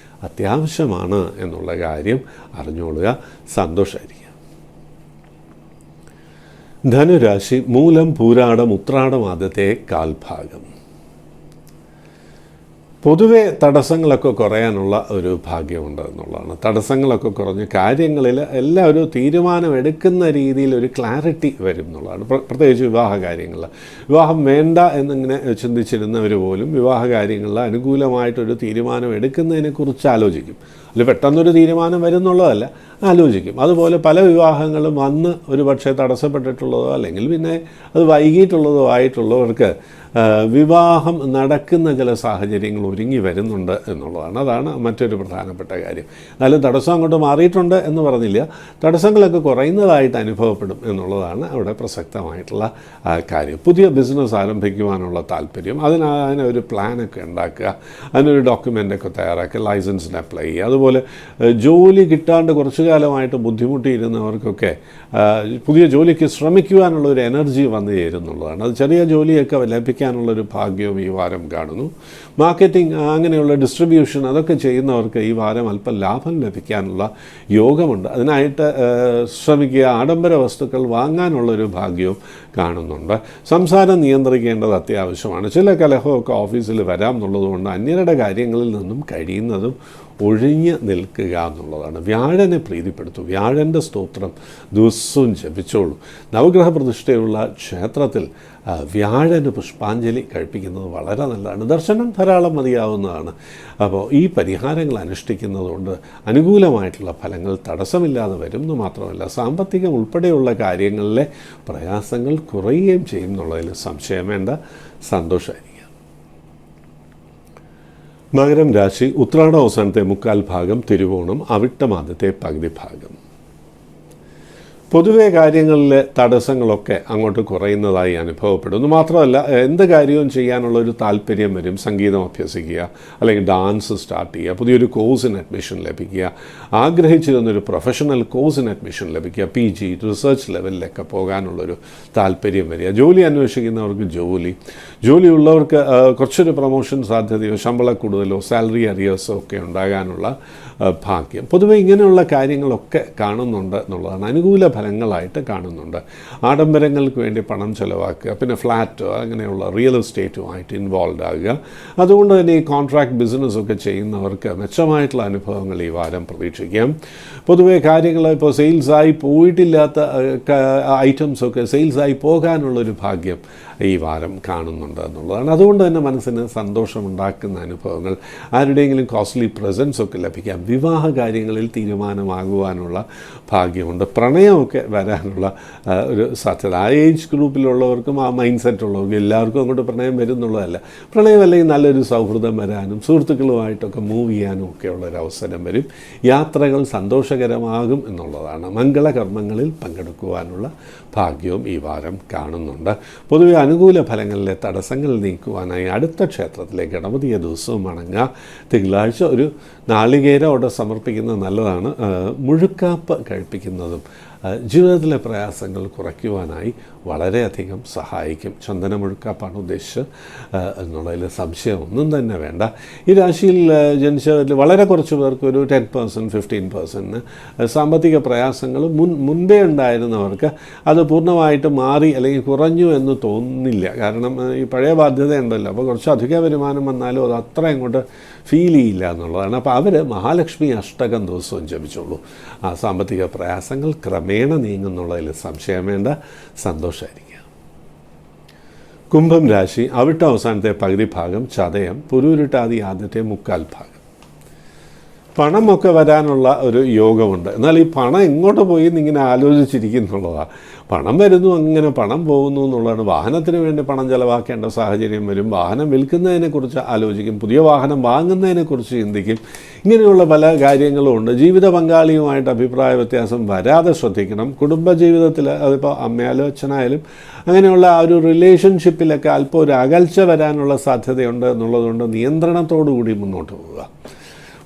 അത്യാവശ്യമാണ് എന്നുള്ള കാര്യം അറിഞ്ഞോളുക. സന്തോഷമായിരിക്കുക. ധനുരാശി മൂലം പൂരാടം ഉത്രാടം ആദ്യത്തെ കാൽഭാഗം. പൊതുവെ തടസ്സങ്ങളൊക്കെ കുറയാനുള്ള ഒരു ഭാഗ്യമുണ്ട് എന്നുള്ളതാണ്. തടസ്സങ്ങളൊക്കെ കുറഞ്ഞ് കാര്യങ്ങളിൽ എല്ലാം ഒരു തീരുമാനമെടുക്കുന്ന രീതിയിൽ ഒരു ക്ലാരിറ്റി വരും എന്നുള്ളതാണ്. പ്രത്യേകിച്ച് വിവാഹ കാര്യങ്ങളിൽ. വിവാഹം വേണ്ട എന്നിങ്ങനെ ചിന്തിച്ചിരുന്നവർ പോലും വിവാഹ കാര്യങ്ങളിൽ അനുകൂലമായിട്ടൊരു തീരുമാനം എടുക്കുന്നതിനെക്കുറിച്ച് ആലോചിക്കും. അതിൽ പെട്ടെന്നൊരു തീരുമാനം വരുന്നുള്ളതല്ല, ആലോചിക്കും. അതുപോലെ പല വിവാഹങ്ങളും അന്ന് ഒരു പക്ഷേ തടസ്സപ്പെട്ടിട്ടുള്ളതോ അല്ലെങ്കിൽ പിന്നെ അത് വൈകിട്ടുള്ളതോ ആയിട്ടുള്ളവർക്ക് വിവാഹം നടക്കുന്ന ചില സാഹചര്യങ്ങൾ ഒരുങ്ങി വരുന്നുണ്ട് എന്നുള്ളതാണ്. അതാണ് മറ്റൊരു പ്രധാനപ്പെട്ട കാര്യം. എന്നാലും തടസ്സം അങ്ങോട്ട് മാറിയിട്ടുണ്ട് എന്ന് പറഞ്ഞില്ല, തടസ്സങ്ങളൊക്കെ കുറയുന്നതായിട്ട് അനുഭവപ്പെടും എന്നുള്ളതാണ് അവിടെ പ്രസക്തമായിട്ടുള്ള കാര്യം. പുതിയ ബിസിനസ് ആരംഭിക്കുവാനുള്ള താല്പര്യം, അതിനൊരു പ്ലാനൊക്കെ ഉണ്ടാക്കുക, അതിനൊരു ഡോക്യുമെൻ്റൊക്കെ തയ്യാറാക്കുക, ലൈസൻസിന് അപ്ലൈ ചെയ്യുക. അതുപോലെ ജോലി കിട്ടാണ്ട് കുറച്ചു കാലമായിട്ട് ബുദ്ധിമുട്ടിയിരുന്നവർക്കൊക്കെ പുതിയ ജോലിക്ക് ശ്രമിക്കുവാനുള്ളൊരു എനർജി വന്നു ചേരുന്നുള്ളതാണ്. അത് ചെറിയ ജോലിയൊക്കെ ലഭിക്കാനുള്ളൊരു ഭാഗ്യവും ഈ വാരം കാണുന്നു. മാർക്കറ്റിംഗ് ബില്ലിംഗ് അങ്ങനെയുള്ള ഡിസ്ട്രിബ്യൂഷൻ അതൊക്കെ ചെയ്യുന്നവർക്ക് ഈ വാരം അല്പം ലാഭം ലഭിക്കാനുള്ള യോഗമുണ്ട്. അതിനായിട്ട് ശ്രമിക്കുക. ആഡംബര വസ്തുക്കൾ വാങ്ങാനുള്ളൊരു ഭാഗ്യവും കാണുന്നുണ്ട്. സംസാരം നിയന്ത്രിക്കേണ്ടത് അത്യാവശ്യമാണ്. ചില കലഹമൊക്കെ ഓഫീസിൽ വരാം എന്നുള്ളതുകൊണ്ട് അന്യരുടെ കാര്യങ്ങളിൽ നിന്നും കഴിയുന്നതും ഒഴിഞ്ഞ് നിൽക്കുക എന്നുള്ളതാണ്. വ്യാഴനെ പ്രീതിപ്പെടുത്തു. വ്യാഴൻ്റെ സ്തോത്രം ദിവസവും ജപിച്ചോളൂ. നവഗ്രഹ പ്രതിഷ്ഠയുള്ള ക്ഷേത്രത്തിൽ വ്യാഴന് പുഷ്പാഞ്ജലി കഴിപ്പിക്കുന്നത് വളരെ നല്ലതാണ്. ദർശനം ധാരാളം മതിയാവുന്നതാണ്. അപ്പോൾ ഈ പരിഹാരങ്ങൾ അനുഷ്ഠിക്കുന്നതുകൊണ്ട് അനുകൂലമായിട്ടുള്ള ഫലങ്ങൾ തടസ്സമില്ലാതെ വരും എന്ന് മാത്രമല്ല, സാമ്പത്തികം ഉൾപ്പെടെയുള്ള കാര്യങ്ങളിലെ പ്രയാസങ്ങൾ കുറയുകയും ചെയ്യും എന്നുള്ളതിൽ സംശയം വേണ്ട. സന്തോഷമായിരിക്കും. മകരം രാശി, ഉത്രാട അവസാനത്തെ മുക്കാൽ ഭാഗം, തിരുവോണം അവിട്ടം ആദ്യത്തെ പകുതി ഭാഗം. പൊതുവെ കാര്യങ്ങളിലെ തടസ്സങ്ങളൊക്കെ അങ്ങോട്ട് കുറയുന്നതായി അനുഭവപ്പെടുന്നു. മാത്രമല്ല, എന്ത് കാര്യവും ചെയ്യാനുള്ളൊരു താല്പര്യം വരും. സംഗീതം അഭ്യസിക്കുക, അല്ലെങ്കിൽ ഡാൻസ് സ്റ്റാർട്ട് ചെയ്യുക, പുതിയൊരു കോഴ്സിന് അഡ്മിഷൻ ലഭിക്കുക, ആഗ്രഹിച്ചിരുന്നൊരു പ്രൊഫഷണൽ കോഴ്സിന് അഡ്മിഷൻ ലഭിക്കുക, PG റിസർച്ച് ലെവലിലൊക്കെ പോകാനുള്ളൊരു താല്പര്യം വരിക. ജോലി അന്വേഷിക്കുന്നവർക്ക് ജോലിയുള്ളവർക്ക് കുറച്ചൊരു പ്രൊമോഷൻ സാധ്യതയോ ശമ്പള കൂടുതലോ സാലറി അരിയേഴ്സോ ഒക്കെ ഉണ്ടാകാനുള്ള ഭാഗ്യം. പൊതുവെ ഇങ്ങനെയുള്ള കാര്യങ്ങളൊക്കെ കാണുന്നുണ്ട് എന്നുള്ളതാണ്. അനുകൂല ഫലങ്ങളായിട്ട് കാണുന്നുണ്ട്. ആഡംബരങ്ങൾക്ക് വേണ്ടി പണം ചിലവാക്കുക, പിന്നെ ഫ്ലാറ്റ് അങ്ങനെയുള്ള റിയൽ എസ്റ്റേറ്റുമായിട്ട് ഇൻവോൾവ് ആകുക. അതുകൊണ്ട് തന്നെ ഈ കോൺട്രാക്ട് ബിസിനസ്സൊക്കെ ചെയ്യുന്നവർക്ക് മെച്ചമായിട്ടുള്ള അനുഭവങ്ങൾ ഈ വാരം പ്രതീക്ഷിക്കാം. പൊതുവെ കാര്യങ്ങൾ ഇപ്പോൾ സെയിൽസായി പോയിട്ടില്ലാത്ത ഐറ്റംസൊക്കെ സെയിൽസായി പോകാനുള്ളൊരു ഭാഗ്യം ഈ വാരം കാണുന്നുണ്ട് എന്നുള്ളതാണ്. അതുകൊണ്ട് തന്നെ മനസ്സിന് സന്തോഷമുണ്ടാക്കുന്ന അനുഭവങ്ങൾ, ആരുടെയെങ്കിലും കോസ്റ്റ്ലി പ്രസൻസ് ഒക്കെ ലഭിക്കാം. വിവാഹ കാര്യങ്ങളിൽ തീരുമാനമാകുവാനുള്ള ഭാഗ്യമുണ്ട്. പ്രണയമൊക്കെ വരാനുള്ള ഒരു സാധ്യത. ആ ഏജ് ഗ്രൂപ്പിലുള്ളവർക്കും ആ മൈൻഡ് സെറ്റ് ഉള്ളവർക്കും എല്ലാവർക്കും അങ്ങോട്ട് പ്രണയം വരുന്നുള്ളതല്ല. പ്രണയം അല്ലെങ്കിൽ നല്ലൊരു സൗഹൃദം വരാനും സുഹൃത്തുക്കളുമായിട്ടൊക്കെ മൂവ് ചെയ്യാനും ഒക്കെയുള്ളൊരു അവസരം വരും. യാത്രകൾ സന്തോഷകരമാകും എന്നുള്ളതാണ്. മംഗളകർമ്മങ്ങളിൽ പങ്കെടുക്കുവാനുള്ള ഭാഗ്യവും ഈ വാരം കാണുന്നുണ്ട്. പൊതുവെ അനുകൂല ഫലങ്ങളിലെ തടസ്സങ്ങൾ നീക്കുവാനായി അടുത്ത ക്ഷേത്രത്തിലെ ഗണപതിയെ ദിവസവും വണങ്ങുക. തിങ്കളാഴ്ച ഒരു നാളികേരം അവിടെ സമർപ്പിക്കുന്നത് നല്ലതാണ്. മുഴുക്കാപ്പ് കഴിപ്പിക്കുന്നതും ജീവിതത്തിലെ പ്രയാസങ്ങൾ കുറയ്ക്കുവാനായി വളരെയധികം സഹായിക്കും. ചന്ദന മുഴുക്കാപ്പാണ് ഉദ്ദേശിച്ചത് എന്നുള്ളതിൽ സംശയം ഒന്നും തന്നെ വേണ്ട. ഈ രാശിയിൽ ജനിച്ചവരിൽ വളരെ കുറച്ച് പേർക്ക് ഒരു 10%, 15% സാമ്പത്തിക പ്രയാസങ്ങൾ മുൻപേ ഉണ്ടായിരുന്നവർക്ക് അത് പൂർണ്ണമായിട്ട് മാറി അല്ലെങ്കിൽ കുറഞ്ഞു എന്ന് തോന്നുന്നില്ല. കാരണം ഈ പഴയ ബാധ്യതയുണ്ടല്ലോ, അപ്പോൾ കുറച്ച് അധിക വരുമാനം വന്നാലും അത് അത്ര അങ്ങോട്ട് ഫീൽ ചെയ്യില്ല എന്നുള്ളതാണ്. അപ്പോൾ അവർ മഹാലക്ഷ്മി അഷ്ടകം ദിവസവും ജപിച്ചോളൂ. ആ സാമ്പത്തിക പ്രയാസങ്ങൾ ക്രമേണ നീങ്ങുന്നുള്ളതിൽ സംശയം വേണ്ട. സന്തോഷമായിരിക്കുക. കുംഭം രാശി, അവിട്ടം അവസാനത്തെ പകുതി ഭാഗം, ചതയം പുരൂരുട്ടാതി ആദ്യത്തെ മുക്കാൽ ഭാഗം. പണമൊക്കെ വരാനുള്ള ഒരു യോഗമുണ്ട്. എന്നാൽ ഈ പണം എങ്ങോട്ട് പോയി എന്നിങ്ങനെ ആലോചിച്ചിരിക്കുന്നുള്ളതാണ്. പണം വരുന്നു, അങ്ങനെ പണം പോകുന്നു എന്നുള്ളതാണ്. വാഹനത്തിന് വേണ്ടി പണം ചിലവാക്കേണ്ട സാഹചര്യം വരും. വാഹനം വിൽക്കുന്നതിനെക്കുറിച്ച് ആലോചിക്കും, പുതിയ വാഹനം വാങ്ങുന്നതിനെക്കുറിച്ച് ചിന്തിക്കും. ഇങ്ങനെയുള്ള പല കാര്യങ്ങളും ഉണ്ട്. ജീവിത പങ്കാളിയുമായിട്ട് അഭിപ്രായ വ്യത്യാസം വരാതെ ശ്രദ്ധിക്കണം. കുടുംബജീവിതത്തിൽ അതിപ്പോൾ അമ്മയായാലും അച്ഛനായാലും അങ്ങനെയുള്ള ആ ഒരു റിലേഷൻഷിപ്പിലൊക്കെ അല്പം ഒരു അകൽച്ച വരാനുള്ള സാധ്യതയുണ്ട് എന്നുള്ളതുകൊണ്ട് നിയന്ത്രണത്തോടു കൂടി മുന്നോട്ട് പോവുക.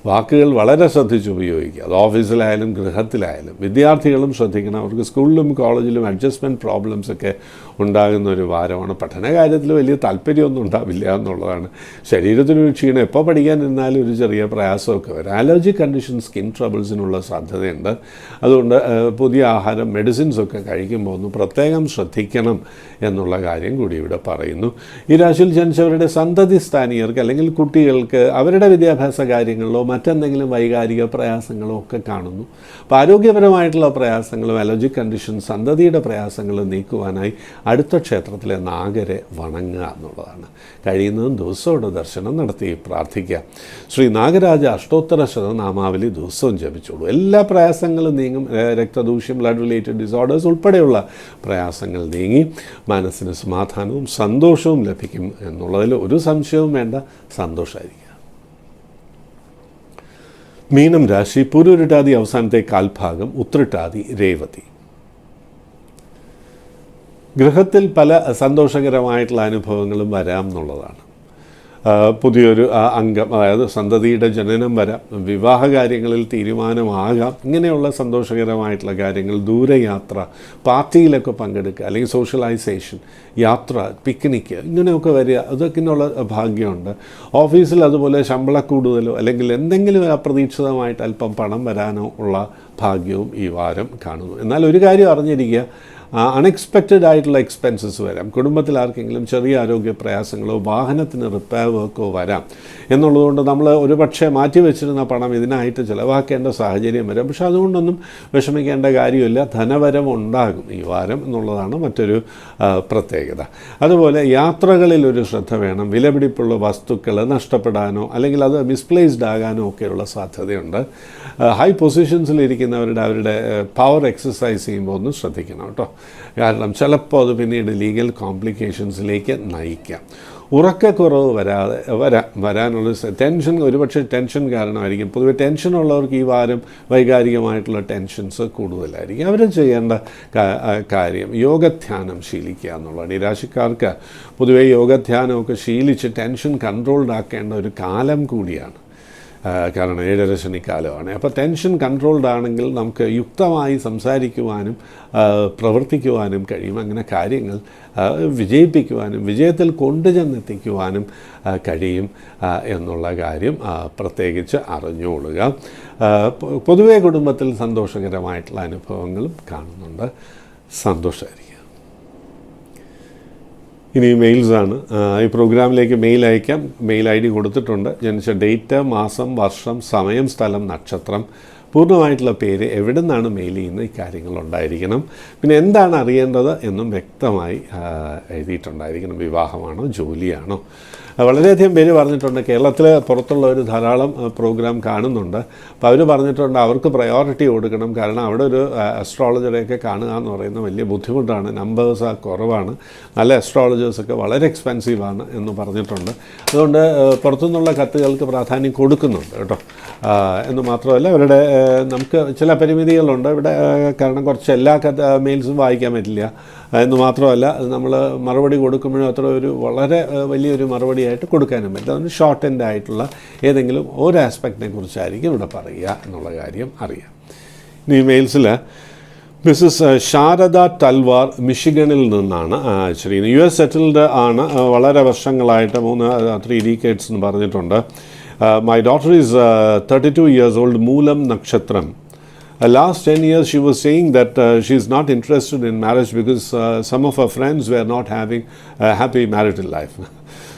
വാക്കുകൾ വളരെ ശ്രദ്ധിച്ച് ഉപയോഗിക്കുക. അത് ഓഫീസിലായാലും ഗൃഹത്തിലായാലും. വിദ്യാർത്ഥികളും ശ്രദ്ധിക്കണം. അവർക്ക് സ്കൂളിലും കോളേജിലും അഡ്ജസ്റ്റ്മെൻറ്റ് പ്രോബ്ലംസ് ഒക്കെ ഉണ്ടാകുന്ന ഒരു വാരമാണ്. പഠന കാര്യത്തിൽ വലിയ താല്പര്യമൊന്നും ഉണ്ടാവില്ല എന്നുള്ളതാണ്. ശരീരത്തിനൊരു ക്ഷീണം, എപ്പോൾ പഠിക്കാൻ നിന്നാലും ഒരു ചെറിയ പ്രയാസമൊക്കെ വരും. അലർജി കണ്ടീഷൻ, സ്കിൻ ട്രബിൾസിനുള്ള സാധ്യതയുണ്ട്. അതുകൊണ്ട് പുതിയ ആഹാരം, മെഡിസിൻസൊക്കെ കഴിക്കുമ്പോൾ ഒന്ന് പ്രത്യേകം ശ്രദ്ധിക്കണം എന്നുള്ള കാര്യം കൂടി ഇവിടെ പറയുന്നു. ഈ രാശിയിൽ ജനിച്ചവരുടെ സന്തതി സ്ഥാനീയർക്ക് അല്ലെങ്കിൽ കുട്ടികൾക്ക് അവരുടെ വിദ്യാഭ്യാസ കാര്യങ്ങളിലോ മറ്റെന്തെങ്കിലും വൈകാരിക പ്രയാസങ്ങളോ ഒക്കെ കാണുന്നു. അപ്പോൾ ആരോഗ്യപരമായിട്ടുള്ള പ്രയാസങ്ങളും അലർജി കണ്ടീഷൻ, സന്തതിയുടെ പ്രയാസങ്ങളും നീക്കുവാനായി അടുത്ത ക്ഷേത്രത്തിലെ നാഗരെ വണങ്ങുക എന്നുള്ളതാണ്. കഴിയുന്നതും ദിവസവും ദർശനം നടത്തി പ്രാർത്ഥിക്കുക. ശ്രീ നാഗരാജ അഷ്ടോത്തര ശതനാമാവലി ദിവസവും ജപിച്ചോളൂ. എല്ലാ പ്രയാസങ്ങളും നീങ്ങും. രക്തദൂഷ്യം, ബ്ലഡ് റിലേറ്റഡ് ഡിസോർഡേഴ്സ് ഉൾപ്പെടെയുള്ള പ്രയാസങ്ങൾ നീങ്ങി മനസ്സിന് സമാധാനവും സന്തോഷവും ലഭിക്കും എന്നുള്ളതിൽ ഒരു സംശയവും വേണ്ട. സന്തോഷമായിരിക്കും. മീനം രാശി, പുരൂരുട്ടാതി അവസാനത്തെ കാൽഭാഗം, ഉത്രട്ടാതി രേവതി. ഗൃഹത്തിൽ പല സന്തോഷകരമായിട്ടുള്ള അനുഭവങ്ങളും വരാം എന്നുള്ളതാണ്. പുതിയൊരു അംഗം, അതായത് സന്തതിയുടെ ജനനം വരാം, വിവാഹ കാര്യങ്ങളിൽ തീരുമാനമാകാം, ഇങ്ങനെയുള്ള സന്തോഷകരമായിട്ടുള്ള കാര്യങ്ങൾ, ദൂരയാത്ര, പാർട്ടിയിലൊക്കെ പങ്കെടുക്കുക, അല്ലെങ്കിൽ സോഷ്യലൈസേഷൻ, യാത്ര, പിക്നിക്ക്, ഇങ്ങനെയൊക്കെ വരിക, അതൊക്കെയുള്ള ഭാഗ്യമുണ്ട്. ഓഫീസിൽ അതുപോലെ കൂടുതലോ അല്ലെങ്കിൽ എന്തെങ്കിലും അപ്രതീക്ഷിതമായിട്ട് അല്പം പണം വരാനോ ഉള്ള ഭാഗ്യവും ഈ വാരം കാണുന്നു. എന്നാൽ ഒരു കാര്യം അറിഞ്ഞിരിക്കുക, അൺഎക്സ്പെക്റ്റഡ് ആയിട്ടുള്ള എക്സ്പെൻസസ് വരാം. കുടുംബത്തിൽ ആർക്കെങ്കിലും ചെറിയ ആരോഗ്യ പ്രയാസങ്ങളോ വാഹനത്തിന് റിപ്പയർ വർക്കോ വരാം എന്നുള്ളതുകൊണ്ട് നമ്മൾ ഒരുപക്ഷെ മാറ്റിവെച്ചിരുന്ന പണം ഇതിനായിട്ട് ചിലവാക്കേണ്ട സാഹചര്യം വരാം. പക്ഷെ അതുകൊണ്ടൊന്നും വിഷമിക്കേണ്ട കാര്യമില്ല, ധനവരം ഉണ്ടാകും ഈ വാരം എന്നുള്ളതാണ് മറ്റൊരു പ്രത്യേകത. അതുപോലെ യാത്രകളിൽ ഒരു ശ്രദ്ധ വേണം. വിലപിടിപ്പുള്ള വസ്തുക്കൾ നഷ്ടപ്പെടാനോ അല്ലെങ്കിൽ അത് മിസ്പ്ലേസ്ഡ് ആകാനോ ഒക്കെയുള്ള സാധ്യതയുണ്ട്. ഹൈ പൊസിഷൻസിലിരിക്കുന്നവരുടെ അവരുടെ പവർ എക്സസൈസ് ചെയ്യുമ്പോൾ ഒന്ന് ശ്രദ്ധിക്കണം കേട്ടോ. കാരണം ചിലപ്പോൾ അത് പിന്നീട് ലീഗൽ കോംപ്ലിക്കേഷൻസിലേക്ക് നയിക്കാം. ഉറക്കക്കുറവ് വരാനുള്ള ടെൻഷൻ, ഒരുപക്ഷെ ടെൻഷൻ കാരണമായിരിക്കും. പൊതുവെ ടെൻഷനുള്ളവർക്ക് ഈ വാരം വൈകാരികമായിട്ടുള്ള ടെൻഷൻസ് കൂടുതലായിരിക്കും. അവർ ചെയ്യേണ്ട കാര്യം യോഗധ്യാനം ശീലിക്കുക എന്നുള്ളതാണ്. ഈ രാശിക്കാർക്ക് പൊതുവെ യോഗധ്യാനമൊക്കെ ശീലിച്ച് ടെൻഷൻ കൺട്രോൾഡ് ആക്കേണ്ട ഒരു കാലം കൂടിയാണ്. കാരണം 7.5 ശനിക്കാലമാണ്. അപ്പോൾ ടെൻഷൻ കൺട്രോൾഡ് ആണെങ്കിൽ നമുക്ക് യുക്തമായി സംസാരിക്കുവാനും പ്രവർത്തിക്കുവാനും കഴിയും. അങ്ങനെ കാര്യങ്ങൾ വിജയിപ്പിക്കുവാനും വിജയത്തിൽ കൊണ്ടുചെന്നെത്തിക്കുവാനും കഴിയും എന്നുള്ള കാര്യം പ്രത്യേകിച്ച് അറിഞ്ഞുകൊള്ളുക. പൊതുവെ കുടുംബത്തിൽ സന്തോഷകരമായിട്ടുള്ള അനുഭവങ്ങളും കാണുന്നുണ്ട്. സന്തോഷമായിരിക്കും. ഇനി മെയിൽസാണ്. ഈ പ്രോഗ്രാമിലേക്ക് മെയിൽ അയക്കാം. മെയിൽ ID കൊടുത്തിട്ടുണ്ട്. ജനിച്ച ഡേറ്റ്, മാസം, വർഷം, സമയം, സ്ഥലം, നക്ഷത്രം, പൂർണ്ണമായിട്ടുള്ള പേര്, എവിടെ നിന്നാണ് മെയിൽ ചെയ്യുന്നത്, ഈ കാര്യങ്ങളുണ്ടായിരിക്കണം. പിന്നെ എന്താണ് അറിയേണ്ടത് എന്നും വ്യക്തമായി എഴുതിയിട്ടുണ്ടായിരിക്കണം. വിവാഹമാണോ ജോലിയാണോ. വളരെയധികം പേര് പറഞ്ഞിട്ടുണ്ട്. കേരളത്തിൽ പുറത്തുള്ളവർ ധാരാളം പ്രോഗ്രാം കാണുന്നുണ്ട്. അപ്പോൾ അവർ പറഞ്ഞിട്ടുണ്ട് അവർക്ക് പ്രയോറിറ്റി കൊടുക്കണം. കാരണം അവിടെ ഒരു അസ്ട്രോളജറെയൊക്കെ കാണുക എന്ന് പറയുന്നത് വലിയ ബുദ്ധിമുട്ടാണ്. നമ്പേഴ്സ് കുറവാണ്. നല്ല അസ്ട്രോളജേഴ്സൊക്കെ വളരെ എക്സ്പെൻസീവാണ് എന്ന് പറഞ്ഞിട്ടുണ്ട്. അതുകൊണ്ട് പുറത്തുനിന്നുള്ള കത്തുകൾക്ക് പ്രാധാന്യം കൊടുക്കുന്നുണ്ട് കേട്ടോ. എന്ന് മാത്രമല്ല അവരുടെ നമുക്ക് ചില പരിമിതികളുണ്ട് ഇവിടെ. കാരണം കുറച്ച് എല്ലാ മെയിൽസും വായിക്കാൻ പറ്റില്ല എന്ന് മാത്രമല്ല നമ്മൾ മറുപടി കൊടുക്കുമ്പോഴും അത്ര ഒരു വളരെ വലിയൊരു മറുപടിയായിട്ട് കൊടുക്കാനും പറ്റില്ല. അതുകൊണ്ട് ഷോർട്ട് എൻഡ് ആയിട്ടുള്ള ഏതെങ്കിലും ഒരു ആസ്പെക്റ്റിനെ കുറിച്ചായിരിക്കും ഇവിടെ പറയുക എന്നുള്ള കാര്യം അറിയാം. ഇനി മെയിൽസിൽ മിസ്സസ് ശാരദ തൽവാർ മിഷിഗണിൽ നിന്നാണ് അയച്ചിരിക്കുന്നത്. US സെറ്റിൽഡ് ആണ്. വളരെ വർഷങ്ങളായിട്ട് 3 decades എന്ന് പറഞ്ഞിട്ടുണ്ട്. My daughter is 32 years old, Moolam Nakshatram. Last 10 years she was saying that she is not interested in marriage because some of her friends were not having a happy marital life.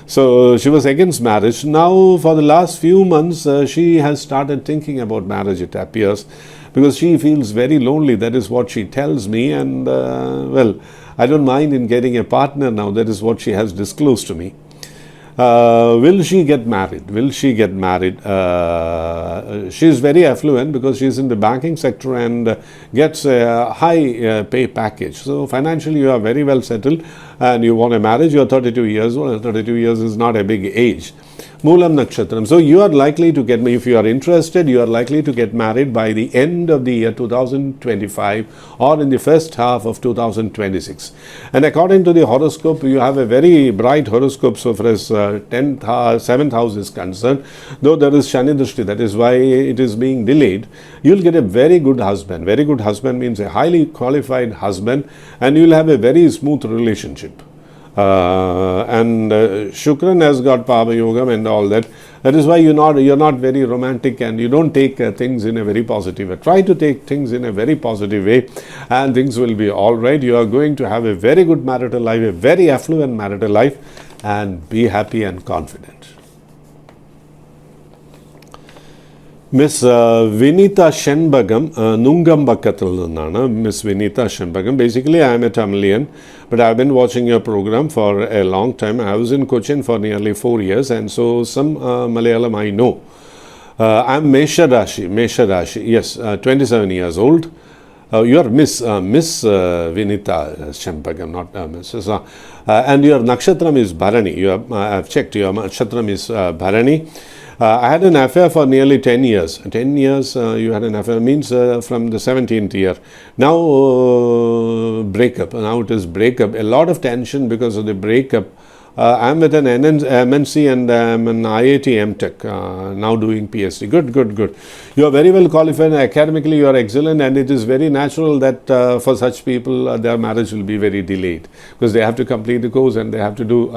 So she was against marriage. Now for the last few months she has started thinking about marriage, it appears, because she feels very lonely. That is what she tells me, and well, I don't mind in getting a partner now. That is what she has disclosed to me. Will she get married? She is very affluent because she is in the banking sector and gets a high pay package. So financially you are very well settled and you want a marriage. You are 32 years old. 32 years is not a big age. Moolam Nakshatram. So you are likely to get, if you are interested, you are likely to get married by the end of the year 2025 or in the first half of 2026. And according to the horoscope, you have a very bright horoscope so far as 7th house is concerned. Though there is Shani Drishti, that is why it is being delayed. You will get a very good husband. Very good husband means a highly qualified husband, and you will have a very smooth relationship. And Shukran has got Pava Yogam and all that. That is why you're not very romantic and you don't take things in a very positive way. Try to take things in a very positive way and things will be all right. You are going to have a very good marital life, a very affluent marital life, and be happy and confident. Miss Vinita Shenbagam, Nungambakkathil ninnaanu. Miss Vinita Shenbagam. Basically, I am a Tamilian, but I have been watching your program for a long time. I was in Cochin for nearly 4 years, and so some Malayalam I know. I am Mesha Rashi. Yes, 27 years old. You are Miss Vinita Shenbagam, not Mrs. And your nakshatram is Bharani. I have checked. Your nakshatram is Bharani. I had an affair for nearly 10 years. 10 years you had an affair means from the 17th year. Now breakup. Now it is breakup. A lot of tension because of the breakup I'm with an MNC and I'm an IIT MTech, now doing PhD. Good. You are very well qualified. Academically, you are excellent, and it is very natural that for such people, their marriage will be very delayed because they have to complete the course and they have to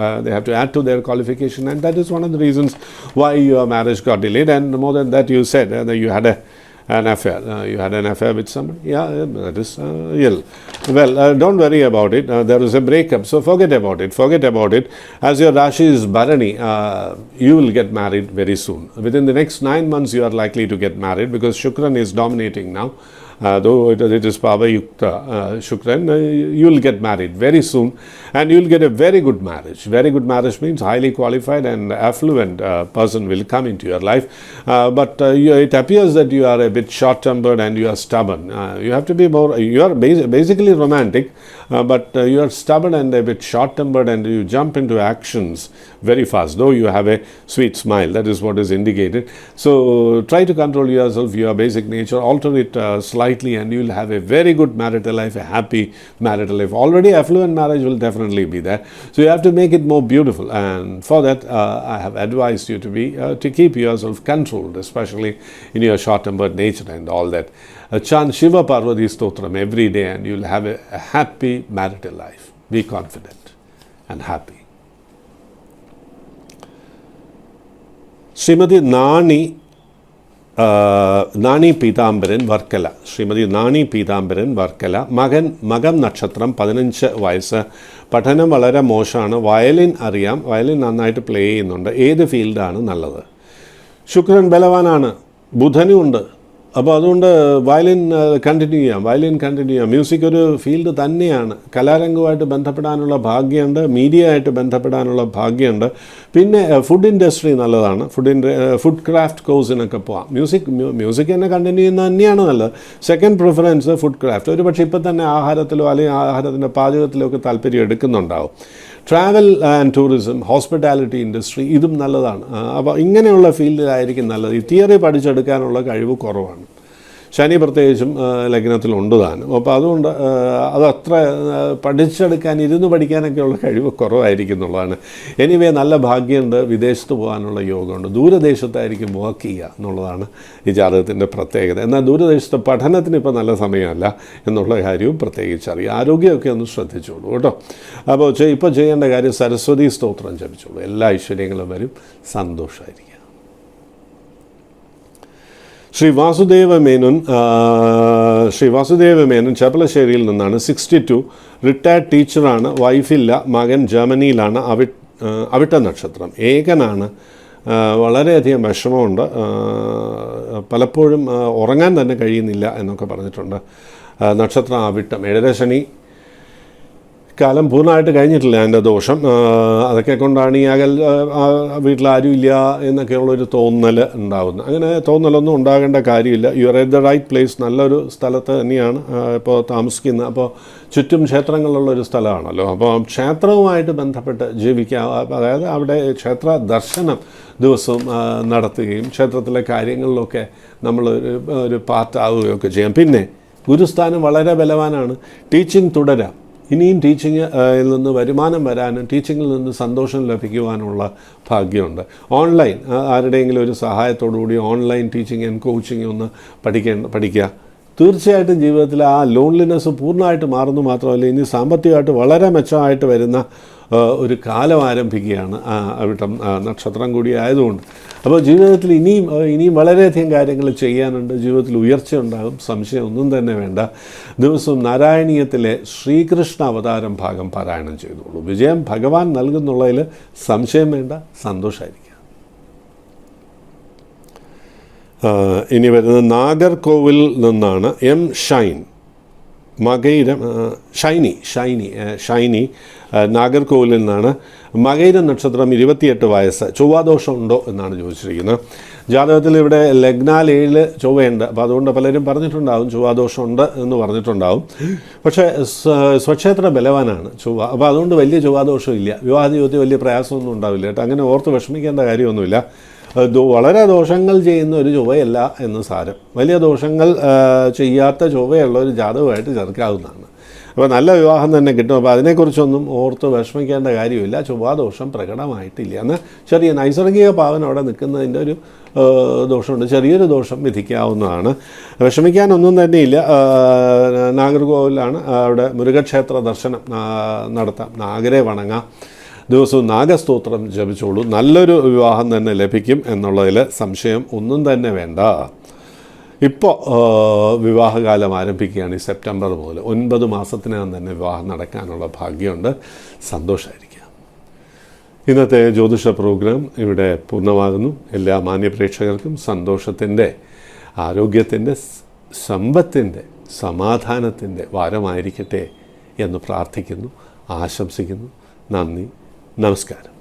add to their qualification, and that is one of the reasons why your marriage got delayed. And more than that, you said that you had an affair. You had an affair with somebody. Yeah, that is ill. Well, don't worry about it. There is a breakup, so forget about it. As your Rashi is Bharani, you will get married very soon. Within the next 9 months, you are likely to get married because Shukran is dominating now. Though it is Pava Yukta Shukran, you will get married very soon, and you will get a very good marriage. Very good marriage means highly qualified and affluent person will come into your life. But it appears that you are a bit short-tempered and you are stubborn. You have to be more. You are basically romantic, but you are stubborn and a bit short-tempered, and you jump into actions very fast. Though you have a sweet smile, that is what is indicated. So try to control yourself, your basic nature, alter it slightly, and you will have a very good marital life, a happy marital life. Already affluent marriage will definitely be there. So you have to make it more beautiful, and for that I have advised you to keep yourself controlled, especially in your short-tempered nature and all that. Chant Shiva Parvati Stotram every day, and you will have a happy marital life. Be confident and happy. Srimati Nani Pitambaran Varkala. Srimati Nani Pitambaran Varkala. Magam Nakshatram 15 വയസ്സ്. പഠനം വളരെ മോശമാണ്. Violin അറിയാം. Violin നന്നായിട്ട് play ചെയ്യുന്നുണ്ട്. ഏത് ഫീൽഡാണ് നല്ലത്? ശുക്രൻ ബലവാനാണ്. ബുധനും ഉണ്ട്. അപ്പോൾ അതുകൊണ്ട് വയലിൻ കണ്ടിന്യൂ ചെയ്യാം. മ്യൂസിക് ഒരു ഫീൽഡ് തന്നെയാണ്. കലാരംഗവുമായിട്ട് ബന്ധപ്പെടാനുള്ള ഭാഗ്യമുണ്ട്, മീഡിയ ആയിട്ട് ബന്ധപ്പെടാനുള്ള ഭാഗ്യമുണ്ട്. പിന്നെ ഫുഡ് ഇൻഡസ്ട്രി നല്ലതാണ്. ഫുഡ് ക്രാഫ്റ്റ് കോഴ്സിനൊക്കെ പോവാം. മ്യൂസിക് തന്നെ കണ്ടിന്യൂ ചെയ്യുന്നത് തന്നെയാണ് നല്ലത്. Second preference food craft. ഒരു പക്ഷേ ഇപ്പം തന്നെ ആഹാരത്തിലോ അല്ലെങ്കിൽ ആഹാരത്തിൻ്റെ പാചകത്തിലോ ഒക്കെ താല്പര്യം എടുക്കുന്നുണ്ടാവും. Travel and tourism, hospitality industry, ഇതും നല്ലതാണ്. അപ്പോൾ ഇങ്ങനെയുള്ള ഫീൽഡിലായിരിക്കും നല്ലത്. ഈ തിയറി പഠിച്ചെടുക്കാനുള്ള കഴിവ് കുറവാണ്. ശനി പ്രത്യേകിച്ചും ലഗ്നത്തിലുണ്ട് താനും. അപ്പോൾ അതുകൊണ്ട് അതത്ര ഇരുന്ന് പഠിക്കാനൊക്കെയുള്ള കഴിവ് കുറവായിരിക്കും എന്നുള്ളതാണ്. എനിവേ നല്ല ഭാഗ്യമുണ്ട്. വിദേശത്ത് പോകാനുള്ള യോഗമുണ്ട്. ദൂരദേശത്തായിരിക്കും വർക്ക് ചെയ്യുക എന്നുള്ളതാണ് ഈ ജാതകത്തിൻ്റെ പ്രത്യേകത. എന്നാൽ ദൂരദേശത്തെ പഠനത്തിന് ഇപ്പോൾ നല്ല സമയമല്ല എന്നുള്ള കാര്യവും പ്രത്യേകിച്ച് അറിയാം. ആരോഗ്യമൊക്കെ ഒന്ന് ശ്രദ്ധിച്ചോളൂ കേട്ടോ. അപ്പോൾ ഇപ്പോൾ ചെയ്യേണ്ട കാര്യം സരസ്വതി സ്തോത്രം ജപിച്ചോളൂ. എല്ലാ ഐശ്വര്യങ്ങളും വരും. സന്തോഷമായിരിക്കും. ശ്രീ വാസുദേവ മേനോൻ ചപ്പലശ്ശേരിയിൽ നിന്നാണ്. 62, റിട്ടയർഡ് ടീച്ചറാണ്. വൈഫില്ല. മകൻ ജർമ്മനിയിലാണ്. അവിട്ട നക്ഷത്രം. ഏകനാണ്. വളരെയധികം വിഷമമുണ്ട്. പലപ്പോഴും ഉറങ്ങാൻ തന്നെ കഴിയുന്നില്ല എന്നൊക്കെ പറഞ്ഞിട്ടുണ്ട്. നക്ഷത്രം അവിട്ടം. 7 ശനി കാലം പൂർണ്ണമായിട്ട് കഴിഞ്ഞിട്ടില്ല അതിൻ്റെ ദോഷം. അതൊക്കെ കൊണ്ടാണ് ഈ വീട്ടിലാരുമില്ല എന്നൊക്കെയുള്ളൊരു തോന്നൽ ഉണ്ടാകുന്നത്. അങ്ങനെ തോന്നലൊന്നും ഉണ്ടാകേണ്ട കാര്യമില്ല. You are at the right place. നല്ലൊരു സ്ഥലത്ത് തന്നെയാണ് ഇപ്പോൾ താമസിക്കുന്നത്. അപ്പോൾ ചുറ്റും ക്ഷേത്രങ്ങളുള്ളൊരു സ്ഥലമാണല്ലോ. അപ്പോൾ ക്ഷേത്രവുമായിട്ട് ബന്ധപ്പെട്ട് ജീവിക്കുക, അതായത് അവിടെ ക്ഷേത്ര ദർശനം ദിവസവും നടത്തുകയും ക്ഷേത്രത്തിലെ കാര്യങ്ങളിലൊക്കെ നമ്മൾ ഒരു പാർട്ടാവുകയൊക്കെ ചെയ്യാം. പിന്നെ ഗുരുസ്ഥാനം വളരെ ബലവാനാണ്. ടീച്ചിങ് തുടരാം. ഇനിയും ടീച്ചിങ്ങിൽ നിന്ന് വരുമാനം വരാനും ടീച്ചിങ്ങിൽ നിന്ന് സന്തോഷം ലഭിക്കുവാനുള്ള ഭാഗ്യമുണ്ട്. ഓൺലൈൻ ആരുടെയെങ്കിലും ഒരു സഹായത്തോടുകൂടി ഓൺലൈൻ ടീച്ചിങ് ആൻഡ് കോച്ചിങ് ഒന്ന് പഠിക്കുക. തീർച്ചയായിട്ടും ജീവിതത്തിൽ ആ ലോൺലിനെസ് പൂർണ്ണമായിട്ട് മാറുന്നു. മാത്രമല്ല ഇനി സാമ്പത്തികമായിട്ട് വളരെ മെച്ചമായിട്ട് വരുന്ന ഒരു കാലം ആരംഭിക്കുകയാണ് അവിട്ടം നക്ഷത്രം കൂടി ആയതുകൊണ്ട്. അപ്പോൾ ജീവിതത്തിൽ ഇനിയും വളരെയധികം കാര്യങ്ങൾ ചെയ്യാനുണ്ട്. ജീവിതത്തിൽ ഉയർച്ച ഉണ്ടാകും. സംശയം ഒന്നും തന്നെ വേണ്ട. ദിവസവും നാരായണീയത്തിലെ ശ്രീകൃഷ്ണ അവതാരം ഭാഗം പാരായണം ചെയ്തോളൂ. വിജയം ഭഗവാൻ നൽകുന്നുള്ളതിൽ സംശയം വേണ്ട. സന്തോഷമായിരിക്കും. ഇനി വരുന്നത് നാഗർകോവിൽ നിന്നാണ്. എം ഷൈൻ. മകൈരം ഷൈനി നാഗർകോവിലിൽ നിന്നാണ്. മകൈരം നക്ഷത്രം 28 വയസ്സ്. ചൊവ്വാദോഷം ഉണ്ടോ എന്നാണ് ചോദിച്ചിരിക്കുന്നത്. ജാതകത്തിൽ ഇവിടെ ലഗ്നാൽ 7 ചൊവ്വയുണ്ട്. അപ്പോൾ അതുകൊണ്ട് പലരും പറഞ്ഞിട്ടുണ്ടാവും ചൊവ്വാദോഷമുണ്ട് എന്ന് പറഞ്ഞിട്ടുണ്ടാവും. പക്ഷേ സ്വക്ഷേത്ര ബലവാനാണ് ചൊവ്വ. അപ്പോൾ അതുകൊണ്ട് വലിയ ചൊവ്വാദോഷമില്ല. വിവാഹ ജീവിതത്തിൽ വലിയ പ്രയാസമൊന്നും ഉണ്ടാവില്ല കേട്ടോ. അങ്ങനെ ഓർത്ത് വിഷമിക്കേണ്ട കാര്യമൊന്നുമില്ല. വളരെ ദോഷങ്ങൾ ചെയ്യുന്ന ഒരു ചൊവ്വയല്ല എന്ന് സാരം. വലിയ ദോഷങ്ങൾ ചെയ്യാത്ത ചൊവ്വയുള്ള ഒരു ജാതകമായിട്ട് ചേർക്കാവുന്നതാണ്. അപ്പോൾ നല്ല വിവാഹം തന്നെ കിട്ടും. അപ്പോൾ അതിനെക്കുറിച്ചൊന്നും ഓർത്ത് വിഷമിക്കേണ്ട കാര്യമില്ല. ചൊവ്വാദോഷം പ്രകടമായിട്ടില്ല. എന്നാൽ ചെറിയ നൈസർഗിക പാവൻ അവിടെ നിൽക്കുന്നതിൻ്റെ ഒരു ദോഷമുണ്ട്. ചെറിയൊരു ദോഷം വിധിക്കാവുന്നതാണ്. വിഷമിക്കാനൊന്നും തന്നെയില്ല. നാഗർകോവിലാണ്, അവിടെ മുരുകക്ഷേത്ര ദർശനം നടത്താം, നാഗരെ വണങ്ങാം, ദിവസവും നാഗസ്തോത്രം ജപിച്ചോളൂ. നല്ലൊരു വിവാഹം തന്നെ ലഭിക്കും എന്നുള്ളതിൽ സംശയം ഒന്നും തന്നെ വേണ്ട. ഇപ്പോൾ വിവാഹകാലം ആരംഭിക്കുകയാണ്. ഈ സെപ്റ്റംബർ മുതൽ 9 മാസത്തിനകം തന്നെ വിവാഹം നടക്കാനുള്ള ഭാഗ്യമുണ്ട്. സന്തോഷമായിരിക്കാം. ഇന്നത്തെ ജ്യോതിഷ പ്രോഗ്രാം ഇവിടെ പൂർണ്ണമാകുന്നു. എല്ലാ മാന്യപ്രേക്ഷകർക്കും സന്തോഷത്തിൻ്റെ, ആരോഗ്യത്തിൻ്റെ, സമ്പത്തിൻ്റെ, സമാധാനത്തിൻ്റെ വാരമായിരിക്കട്ടെ എന്ന് പ്രാർത്ഥിക്കുന്നു, ആശംസിക്കുന്നു. നന്ദി, നമസ്കാരം.